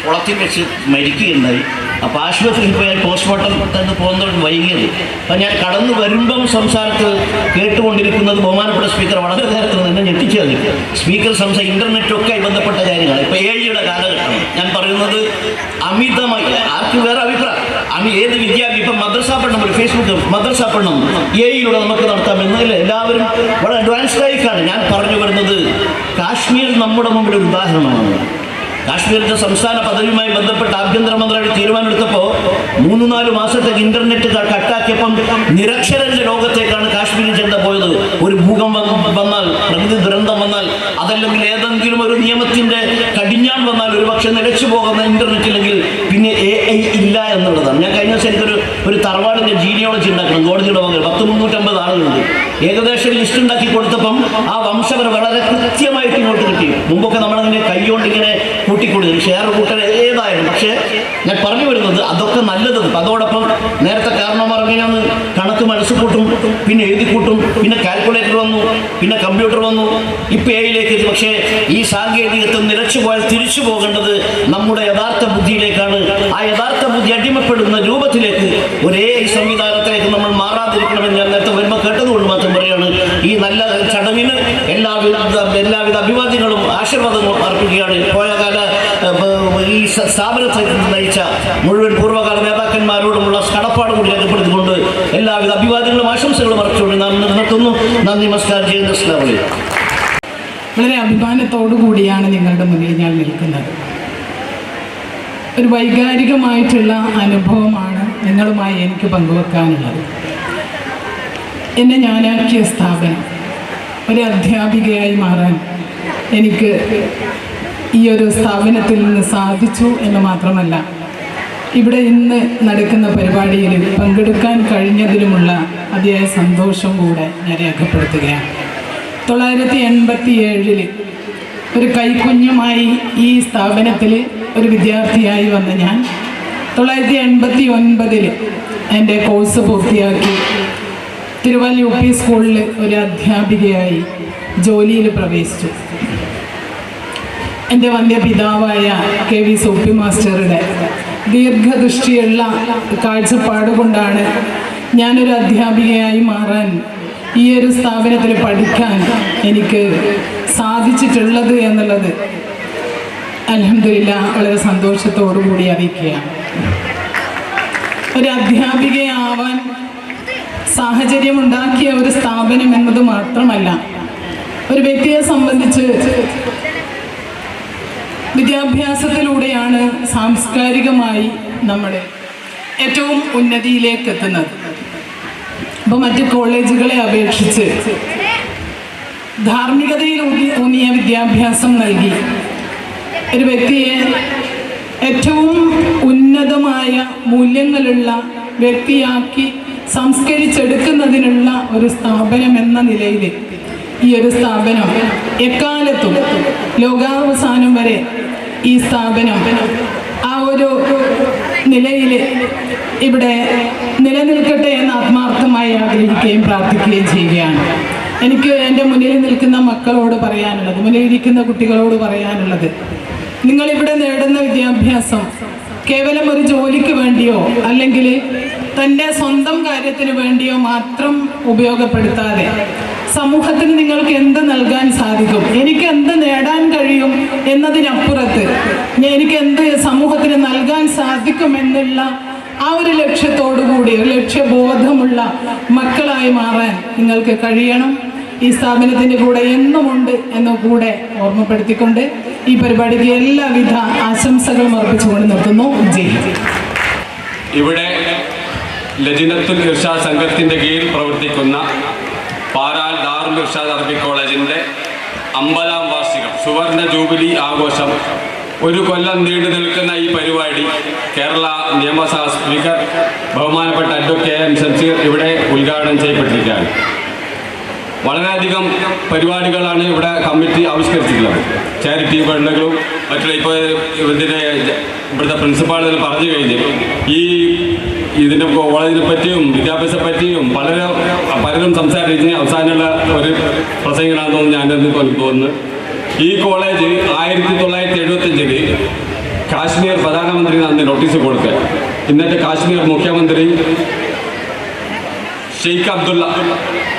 കുളത്തിൽ വെച്ച് മരിക്കുകയുണ്ടായി. അപ്പോൾ ആശുപത്രിയിൽ പോയി പോസ്റ്റ്മോർട്ടം തന്നെ പോകുന്നതോട് വൈകിയത്. അപ്പം ഞാൻ കടന്നു വരുമ്പം സംസാരത്തിൽ കേട്ടുകൊണ്ടിരിക്കുന്നത് ബഹുമാനപ്പെട്ട സ്പീക്കർ വളരെ നേരത്തിൽ തന്നെ ഞെട്ടിച്ചത്. സ്പീക്കർ ഇൻ്റർനെറ്റൊക്കെ ബന്ധപ്പെട്ട കാര്യങ്ങൾ. ഇപ്പോൾ AI കാലഘട്ടമാണ് ഞാൻ പറയുന്നത്. അമിതമായി ആർക്കും വേറെ അഭിപ്രായം ഏത് വിദ്യാഭ്യാസം ഇപ്പം മദ്രസ പഠനം, ഒരു ഫേസ്ബുക്ക് മദ്രസ പഠനം AI നമുക്ക് നടത്താമെന്നല്ല, എല്ലാവരും വളരെ അഡ്വാൻസ്ഡ് ആയിക്കാണ്. ഞാൻ പറഞ്ഞു വരുന്നത് കാശ്മീർ നമ്മുടെ മുമ്പിൽ ഒരു ഉദാഹരണമാണ്. കാശ്മീരിൻ്റെ സംസ്ഥാന പദവിയുമായി ബന്ധപ്പെട്ട് ആഭ്യന്തര മന്ത്രാലയം തീരുമാനമെടുത്തപ്പോൾ 3-4 മാസത്തേക്ക് ഇൻ്റർനെറ്റ് കട്ടാക്കിയപ്പം നിരക്ഷരൻ്റെ ലോകത്തേക്കാണ് കാശ്മീരി ജനത പോയത്. ഒരു ഭൂകമ്പം വന്നാൽ, പ്രകൃതി ദുരന്തം വന്നാൽ, അതല്ലെങ്കിൽ ഏതെങ്കിലും ഒരു നിയമത്തിൻ്റെ കടിഞ്ഞാൺ വന്നാൽ ഒരുപക്ഷെ നിലച്ചു പോകുന്ന ഇൻ്റർനെറ്റ് ഇല്ലെങ്കിൽ പിന്നെ AI ഇല്ല എന്നുള്ളതാണ്. ഞാൻ കഴിഞ്ഞ ദിവസം ഒരു തറവാടിൻ്റെ ജീനിയോളജി ഉണ്ടാക്കണം കോടതിയുടെ വകയിൽ. 350 ആളുകളുണ്ട്. ഏകദേശം ലിസ്റ്റ് ഉണ്ടാക്കി കൊടുത്തപ്പം ആ വംശപര വളരെ കൃത്യമായിട്ട് ഇങ്ങോട്ട് കിട്ടി. മുമ്പൊക്കെ നമ്മളങ്ങനെ കൈകൊണ്ട് ഇങ്ങനെ കൂട്ടിക്കൊടുക്കും, ഷെയർ കൂട്ടൽ ഏതായാലും. പക്ഷേ ഞാൻ പറഞ്ഞു വരുന്നത് അതൊക്കെ നല്ലത്. അതോടൊപ്പം നേരത്തെ കാരണവന്മാർ എങ്ങനെയാണ് കണക്ക് മനസ്സിൽ കൂട്ടും, പിന്നെ എഴുതി കൂട്ടും, പിന്നെ കാൽക്കുലേറ്റർ വന്നു, പിന്നെ കമ്പ്യൂട്ടർ വന്നു, ഇപ്പോൾ AI എത്തി. പക്ഷേ ഈ സാങ്കേതികത്വം നിലച്ചു പോയാൽ തിരിച്ചു പോകേണ്ടത് നമ്മുടെ യഥാർത്ഥ ബുദ്ധിയിലേക്കാണ്. ആ യഥാർത്ഥ ബുദ്ധി അടിമപ്പെടുന്ന രൂപത്തിലേക്ക് ഒരു AI സംവിധാനത്തിലേക്ക് നമ്മൾ മാറാതിരിക്കണമെന്ന് ഞാൻ നേരത്തെ വരുമ്പോൾ കേട്ടതുകൊണ്ട് മാത്രം പറയുകയാണ്. ഈ നല്ല ചടങ്ങിന് എല്ലാവിധ അഭിവാദ്യങ്ങളും ആശീർവാദങ്ങളും അർപ്പിക്കുകയാണ്. പോയകാല ഈ സ്ഥാപനത്തെ നയിച്ച മുഴുവൻ പൂർവ്വകാല നേതാക്കന്മാരോടുമുള്ള കടപ്പാട് കൂടി രേഖപ്പെടുത്തിക്കൊണ്ട് എല്ലാവിധ അഭിവാദ്യങ്ങളും ആശംസകളും അർപ്പിച്ചുകൊണ്ട് നാം നിർത്തുന്നു. നന്ദി, നമസ്കാരം ചെയ്യുന്നു. അസ്സലാമു അലൈക്കും. വളരെ അഭിമാനത്തോടു കൂടിയാണ് നിങ്ങളുടെ മുന്നിൽ ഞാൻ നിൽക്കുന്നത്. ഒരു വൈകാരികമായിട്ടുള്ള അനുഭവമാണ് നിങ്ങളുമായി എനിക്ക് പങ്കുവെക്കാനുള്ളത്. എന്നെ ഞാനാക്കിയ സ്ഥാപനം, ഒരു അധ്യാപികയായി മാറാൻ എനിക്ക് ഈ ഒരു സ്ഥാപനത്തിൽ നിന്ന് സാധിച്ചു എന്ന് മാത്രമല്ല, ഇവിടെ ഇന്ന് നടക്കുന്ന പരിപാടിയിൽ പങ്കെടുക്കാൻ കഴിഞ്ഞതിലുമുള്ള അതിയായ സന്തോഷം കൂടെ ഞാൻ രേഖപ്പെടുത്തുകയാണ്. 1987 ഒരു കൈക്കുഞ്ഞുമായി ഈ സ്ഥാപനത്തിൽ ഒരു വിദ്യാർത്ഥിയായി വന്ന ഞാൻ 1989 എൻ്റെ കോഴ്സ് പൂർത്തിയാക്കി തിരുവല്ല UP സ്കൂളിൽ ഒരു അധ്യാപികയായി ജോലിയിൽ പ്രവേശിച്ചു. എൻ്റെ വന്ധ്യപിതാവായ KV സോപ്പി മാസ്റ്ററുടെ ദീർഘദൃഷ്ടിയുള്ള കാഴ്ചപ്പാട് കൊണ്ടാണ് ഞാനൊരു അധ്യാപികയായി മാറാൻ ഈ ഒരു സ്ഥാപനത്തിൽ പഠിക്കാൻ എനിക്ക് സാധിച്ചിട്ടുള്ളത് എന്നുള്ളത് അൽഹംദുലില്ലാ വളരെ സന്തോഷത്തോടു കൂടി അറിയിക്കുകയാണ്. ഒരു അധ്യാപികയാവാൻ സാഹചര്യമുണ്ടാക്കിയ ഒരു സ്ഥാപനം എന്നത് മാത്രമല്ല, ഒരു വ്യക്തിയെ സംബന്ധിച്ച് വിദ്യാഭ്യാസത്തിലൂടെയാണ് സാംസ്കാരികമായി നമ്മൾ ഏറ്റവും ഉന്നതിയിലേക്ക് എത്തുന്നത്. അപ്പോൾ മറ്റ് കോളേജുകളെ അപേക്ഷിച്ച് ധാർമ്മികതയിൽ ഊന്നിയ വിദ്യാഭ്യാസം നൽകി ഒരു വ്യക്തിയെ ഏറ്റവും ഉന്നതമായ മൂല്യങ്ങളുള്ള വ്യക്തിയാക്കി സംസ്കരിച്ചെടുക്കുന്നതിനുള്ള ഒരു സ്ഥാപനം എന്ന നിലയിൽ ഈ ഒരു സ്ഥാപനം എക്കാലത്തും ലോകാവസാനം വരെ ഈ സ്ഥാപനം ആ ഒരു നിലയിൽ ഇവിടെ നിലനിൽക്കട്ടെ എന്ന് ആത്മാർത്ഥമായി ആഗ്രഹിക്കുകയും പ്രാർത്ഥിക്കുകയും ചെയ്യുകയാണ്. എനിക്ക് എൻ്റെ മുന്നിൽ നിൽക്കുന്ന മക്കളോട് പറയാനുള്ളത്, മുന്നിലിരിക്കുന്ന കുട്ടികളോട് പറയാനുള്ളത്, നിങ്ങളിവിടെ നേടുന്ന വിദ്യാഭ്യാസം കേവലം ഒരു ജോലിക്ക് വേണ്ടിയോ അല്ലെങ്കിൽ തൻ്റെ സ്വന്തം കാര്യത്തിന് വേണ്ടിയോ മാത്രം ഉപയോഗപ്പെടുത്താതെ സമൂഹത്തിന് നിങ്ങൾക്ക് എന്ത് നൽകാൻ സാധിക്കും, എനിക്ക് എന്ത് നേടാൻ കഴിയും എന്നതിനപ്പുറത്ത് എനിക്ക് എന്ത് സമൂഹത്തിന് നൽകാൻ സാധിക്കുമെന്നുള്ള ആ ഒരു ലക്ഷ്യത്തോടുകൂടി, ഒരു ലക്ഷ്യബോധമുള്ള മക്കളായി മാറാൻ നിങ്ങൾക്ക് കഴിയണം. ഈ സ്ഥാപനത്തിൻ്റെ കൂടെ എന്നുമുണ്ട് എന്ന് കൂടെ ഓർമ്മപ്പെടുത്തിക്കൊണ്ട് ഈ പരിപാടിക്ക് എല്ലാവിധ ആശംസകളും അർപ്പിച്ചുകൊണ്ട് നിർത്തുന്നു. ജയ്. ഇവിടെ ലജ്നത്തുൽ ഇർഷാദ് സംഘത്തിൻ്റെ കീഴിൽ പ്രവർത്തിക്കുന്ന പാറാൽ ദാറുൽ ഇർഷാദ് അറബിക് കോളേജിൻ്റെ 50ാം വാർഷികം സുവർണ ജൂബിലി ആഘോഷം, ഒരു കൊല്ലം നീണ്ടു നിൽക്കുന്ന ഈ പരിപാടി കേരള നിയമസഭാ സ്പീക്കർ ബഹുമാനപ്പെട്ട അഡ്വക്കേറ്റ് KM ഷംസീർ ഇവിടെ ഉദ്ഘാടനം ചെയ്യപ്പെട്ടിരിക്കുകയാണ്. വളരെയധികം പരിപാടികളാണ് ഇവിടെ കമ്മിറ്റി ആവിഷ്കരിച്ചിട്ടുള്ളത്. ചാരിറ്റി ഫണ്ടുകളും മറ്റുള്ള ഇപ്പോൾ ഇവിടുത്തെ പ്രിൻസിപ്പാൾ ഇതിൽ പറഞ്ഞു കഴിഞ്ഞ് ഇതിൻ്റെ കോളേജിനെ പറ്റിയും വിദ്യാഭ്യാസത്തെ പറ്റിയും പലരും സംസാരിച്ച് അവസാനമുള്ള ഒരു പ്രസംഗമാണെന്ന് ഞാനെന്ന് തോന്നുന്നു. ഈ കോളേജ് 1975 കാശ്മീർ പ്രധാനമന്ത്രി അന്ന് നോട്ടീസ് കൊടുത്ത് ഇന്നത്തെ കാശ്മീർ മുഖ്യമന്ത്രി ഷെയ്ഖ് അബ്ദുള്ള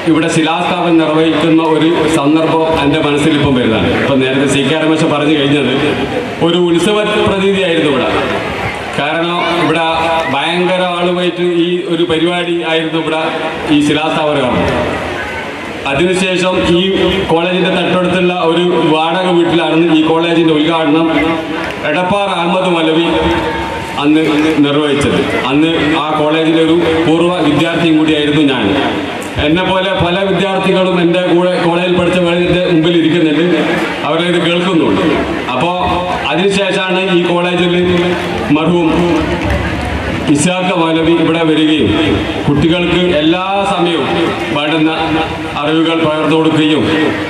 ഇവിടെ ശിലാസ്ഥാപനം നിർവഹിക്കുന്ന ഒരു സന്ദർഭം എൻ്റെ മനസ്സിൽ ഇപ്പം വരുന്നതാണ്. ഇപ്പം നേരത്തെ CK രമേശ് പറഞ്ഞു കഴിഞ്ഞത് ഒരു ഉത്സവ പ്രതീതിയായിരുന്നു ഇവിടെ. കാരണം ഇവിടെ ഭയങ്കര ആളുമായിട്ട് ഈ ഒരു പരിപാടി ആയിരുന്നു ഇവിടെ ഈ ശിലാസ്ഥാപനം. അതിനുശേഷം ഈ കോളേജിൻ്റെ തൊട്ടടുത്തുള്ള ഒരു വാടക വീട്ടിലാണ് ഈ കോളേജിൻ്റെ ഉദ്ഘാടനം എടപ്പാർ അഹമ്മദ് മൗലവി അന്ന് നിർവഹിച്ചത്. അന്ന് ആ കോളേജിലെ ഒരു പൂർവ്വ വിദ്യാർത്ഥിയും കൂടിയായിരുന്നു ഞാൻ. എന്നെപ്പോലെ പല വിദ്യാർത്ഥികളും എൻ്റെ കൂടെ കോളേജിൽ പഠിച്ച കോളേജിൻ്റെ മുമ്പിൽ ഇരിക്കുന്നുണ്ട്, അവരിത് കേൾക്കുന്നുണ്ട്. അപ്പോൾ അതിനുശേഷമാണ് ഈ കോളേജിൽ മർഹൂം ഇസ്ഹാഖ് മൗലവി ഇവിടെ വരികയും കുട്ടികൾക്ക് എല്ലാ സമയവും വേണ്ടുന്ന അറിവുകൾ പകർന്നു കൊടുക്കുകയും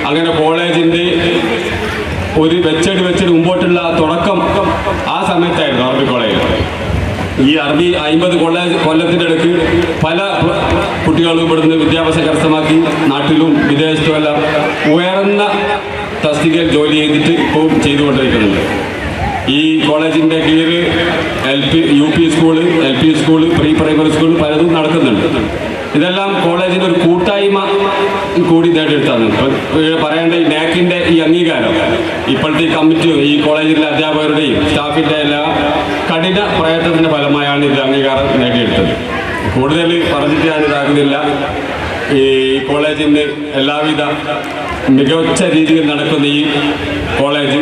അങ്ങനെ കോളേജിൻ്റെ ഒരു വെച്ചടി മുമ്പോട്ടുള്ള തുടക്കം ആ സമയത്തായിരുന്നു അറബി കോളേജിൽ. ഈ അറബി 50 കൊല്ലത്തിൻ്റെ ഇടയ്ക്ക് പല കുട്ടികളും ഇവിടുന്ന് വിദ്യാഭ്യാസം കരസ്ഥമാക്കി നാട്ടിലും വിദേശത്തുമെല്ലാം ഉയർന്ന തസ്തികയിൽ ജോലി ചെയ്തിട്ട് ഇപ്പോൾ ചെയ്തുകൊണ്ടിരിക്കുന്നുണ്ട്. ഈ കോളേജിൻ്റെ കീഴിൽ UP school, LP school, pre primary school പലതും നടക്കുന്നുണ്ട്. ഇതെല്ലാം കോളേജിൻ്റെ ഒരു കൂട്ടായ്മ കൂടി നേടിയെടുത്താണ്. ഇപ്പം പറയേണ്ട ഈ NAAC-ൻ്റെ ഈ അംഗീകാരം ഇപ്പോഴത്തെ ഈ കമ്മിറ്റിയും ഈ കോളേജിലെ അധ്യാപകരുടെയും സ്റ്റാഫിൻ്റെ എല്ലാ കഠിന പ്രയത്നത്തിൻ്റെ ഫലമായാണ് ഇത് അംഗീകാരം നേടിയെടുത്തത്. കൂടുതൽ പറഞ്ഞിട്ട് ഞാൻ ഇതാകുന്നില്ല. ഈ കോളേജിന് എല്ലാവിധ മികച്ച രീതിയിൽ നടക്കുന്ന ഈ കോളേജ്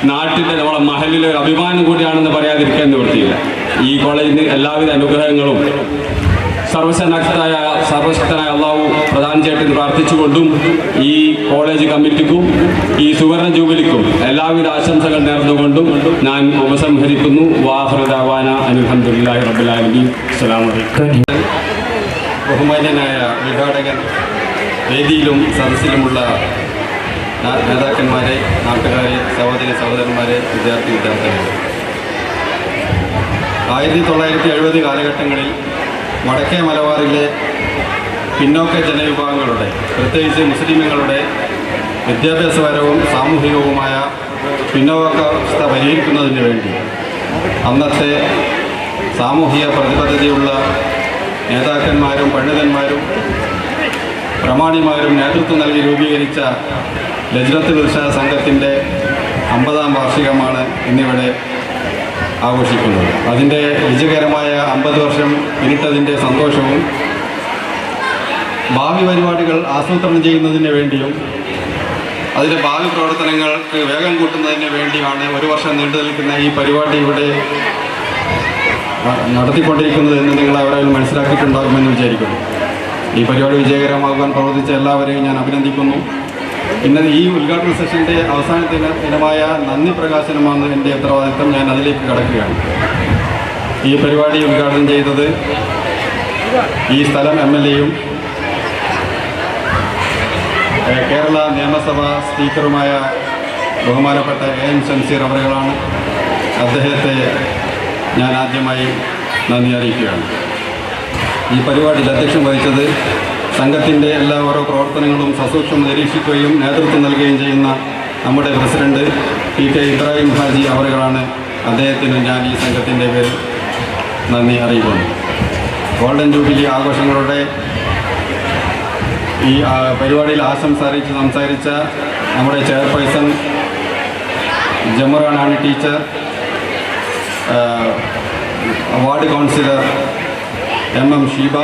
നാട്ടിൻ്റെ നമ്മളെ മഹലിലെ ഒരു അഭിമാനം കൂടിയാണെന്ന് പറയാതിരിക്കാൻ നിവൃത്തിയില്ല. ഈ കോളേജിന് എല്ലാവിധ അനുഗ്രഹങ്ങളും സർവശക്തനായ അള്ളാഹു പ്രധാന ചേട്ടൻ പ്രാർത്ഥിച്ചുകൊണ്ടും ഈ കോളേജ് കമ്മിറ്റിക്കും ഈ സുവർണ ജൂബിലിക്കും എല്ലാവിധ ആശംസകൾ നേർന്നുകൊണ്ടും ഞാൻ ഉപസംഹരിക്കുന്നു. വാഹിറു ദഅവാന അൽഹംദുലില്ലാഹി റബ്ബിൽ ആലമീൻ. അസ്സലാമു അലൈക്കും. ബഹുമാന്യനായ ഉദ്ഘാടകൻ, വേദിയിലും സദസ്സിലുമുള്ള നേതാക്കന്മാരെ, നാട്ടുകാരെ, സഹോദരന്മാരെ, വിദ്യാർത്ഥികൾ, 1970 കാലഘട്ടങ്ങളിൽ വടക്കേ മലബാറിലെ പിന്നോക്ക ജനവിഭാഗങ്ങളുടെ, പ്രത്യേകിച്ച് മുസ്ലിമുകളുടെ വിദ്യാഭ്യാസപരവും സാമൂഹികവുമായ പിന്നോക്കാവസ്ഥ പരിഹരിക്കുന്നതിന് വേണ്ടി അന്നത്തെ സാമൂഹിക പ്രതിബദ്ധതയുള്ള നേതാക്കന്മാരും പണ്ഡിതന്മാരും പ്രമാണിമാരും നേതൃത്വം നൽകി രൂപീകരിച്ച ലജ്നത്തുൽ ഇർഷാദ് സംഘത്തിൻ്റെ 50ാം വാർഷികമാണ് ഇന്നിവിടെ ആഘോഷിക്കുന്നത്. അതിൻ്റെ വിജയകരമായ 50 വർഷം പിന്നിട്ടതിൻ്റെ സന്തോഷവും ഭാവി പരിപാടികൾ ആസൂത്രണം ചെയ്യുന്നതിന് വേണ്ടിയും അതിൻ്റെ ഭാവി പ്രവർത്തനങ്ങൾക്ക് വേഗം കൂട്ടുന്നതിന് വേണ്ടിയാണ് 1 വർഷം നീണ്ടു നിൽക്കുന്ന ഈ പരിപാടി ഇവിടെ നടത്തിക്കൊണ്ടിരിക്കുന്നത് എന്ന് നിങ്ങൾ അവരാലും മനസ്സിലാക്കിയിട്ടുണ്ടാകുമെന്ന് വിചാരിക്കുന്നു. ഈ പരിപാടി വിജയകരമാകാൻ പ്രവർത്തിച്ച എല്ലാവരെയും ഞാൻ അഭിനന്ദിക്കുന്നു. ഇന്ന് ഈ ഉദ്ഘാടന സെഷൻ്റെ അവസാന ദിനമായ നന്ദി പ്രകാശനമാണ് എൻ്റെ ഉത്തരവാദിത്തം. ഞാൻ അതിലേക്ക് കടക്കുകയാണ്. ഈ പരിപാടി ഉദ്ഘാടനം ചെയ്തത് ഈ സ്ഥലം MLA-യും കേരള നിയമസഭാ സ്പീക്കറുമായ ബഹുമാനപ്പെട്ട AM ഷംസീർ അവറുകളാണ്. അദ്ദേഹത്തെ ഞാൻ ആദ്യമായി നന്ദി അറിയിക്കുകയാണ്. ഈ പരിപാടിയിൽ അധ്യക്ഷം വഹിച്ചത് സംഘത്തിൻ്റെ ഓരോ പ്രവർത്തനങ്ങളും സസൂക്ഷ്മം നിരീക്ഷിക്കുകയും നേതൃത്വം നൽകുകയും ചെയ്യുന്ന നമ്മുടെ പ്രസിഡന്റ് PK ഇബ്രാഹിം ഹാജി അവറുകളാണ്. അദ്ദേഹത്തിന് ഞാൻ ഈ സംഘത്തിൻ്റെ പേരിൽ നന്ദി അറിയിക്കുന്നു. ഗോൾഡൻ ജൂബിലി ആഘോഷങ്ങളുടെ ഈ പരിപാടിയിൽ ആശംസ അറിയിച്ച് സംസാരിച്ച നമ്മുടെ ചെയർപേഴ്സൺ ജമുറാനാണി teacher, ward councillor MM Sheeba,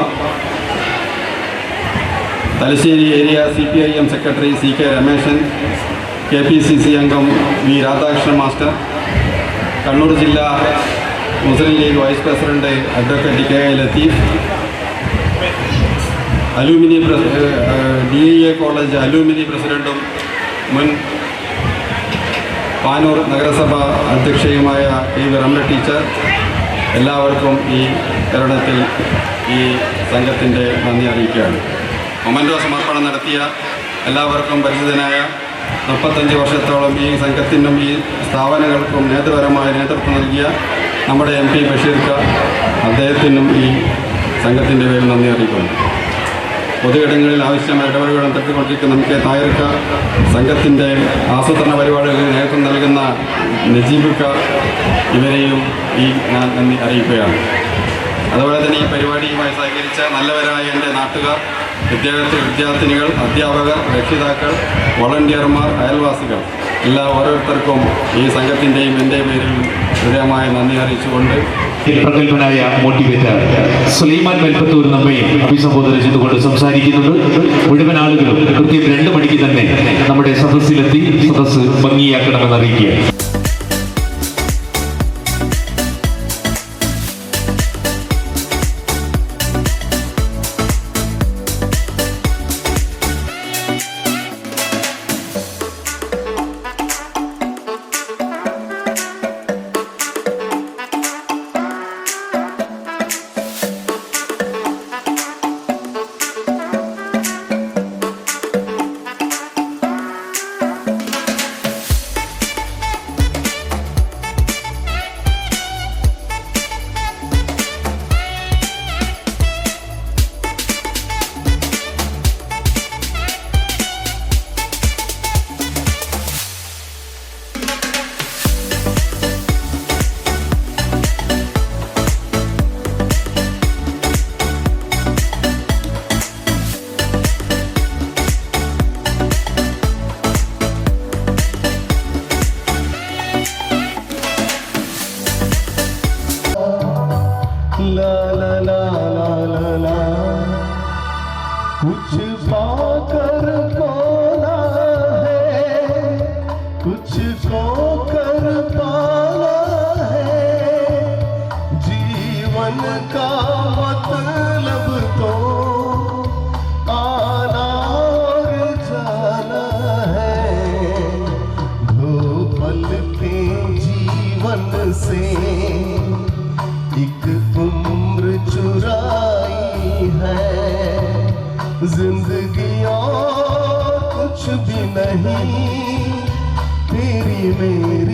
Thalassery area CPIM secretary CK Rameshan, KPCC അംഗം V രാധാകൃഷ്ണൻ മാസ്റ്റർ, കണ്ണൂർ ജില്ലാ Muslim League vice president advocate KI Latheef, alumni DEA college alumni പ്രസിഡന്റും മുൻ പാനൂർ നഗരസഭ അധ്യക്ഷയുമായ KV രമണ ടീച്ചർ, എല്ലാവർക്കും ഈ തരുണത്തിൽ ഈ സംഘത്തിൻ്റെ നന്ദി അറിയിക്കുകയാണ്. മൊമൻറ്റോ സമർപ്പണം നടത്തിയ എല്ലാവർക്കും പരിചിതനായ 35 വർഷത്തോളം ഈ സംഘത്തിനും ഈ സ്ഥാപനങ്ങൾക്കും നേതൃപരമായ നേതൃത്വം നൽകിയ നമ്മുടെ MP ബഷീർക്ക, അദ്ദേഹത്തിനും ഈ സംഘത്തിൻ്റെ പേരിൽ നന്ദി അറിയിക്കുന്നു. പൊതുയിടങ്ങളിൽ ആവശ്യമായ ഇടപെടലുകൾ നടത്തിക്കൊണ്ടിരിക്കുന്ന MK നായർക്ക, സംഘത്തിൻ്റെ ആസൂത്രണ പരിപാടികളിൽ നേതൃത്വം നൽകുന്ന നജീബുക്ക, ഇവരെയും ഈ ഞാൻ നന്ദി അറിയിക്കുകയാണ്. അതുപോലെ തന്നെ ഈ പരിപാടിയുമായി സഹകരിച്ച നല്ലവരായ എൻ്റെ നാട്ടുകാർ, വിദ്യാർത്ഥിനികൾ, അധ്യാപകർ, രക്ഷിതാക്കൾ, വോളണ്ടിയർമാർ, അയൽവാസികൾ, ഓരോരുത്തർക്കും ഈ സംഘത്തിൻ്റെയും എൻ്റെ പേരിൽ ഹൃദയമായ നന്ദി അറിയിച്ചുകൊണ്ട് പ്രഗത്ഭനായ മോട്ടിവേറ്റർ സുലൈമാൻ മെൽപ്പത്തൂർ നമ്മെ അഭിസംബോധന ചെയ്തുകൊണ്ട് സംസാരിക്കുന്നുണ്ട്. മുഴുവൻ ആളുകളും കൃത്യം 2 മണിക്ക് തന്നെ നമ്മുടെ സദസ്സിലെത്തി സദസ്സ് ഭംഗിയാക്കണമെന്ന് അറിയിക്കുക. कुछ पाकर खोना है, कुछ खोकर का मतलब तो आना और जाना है। दो पल के जीवन से एक उम्र चुराई है। जिंदगी और कुछ भी नहीं, तेरी मेरी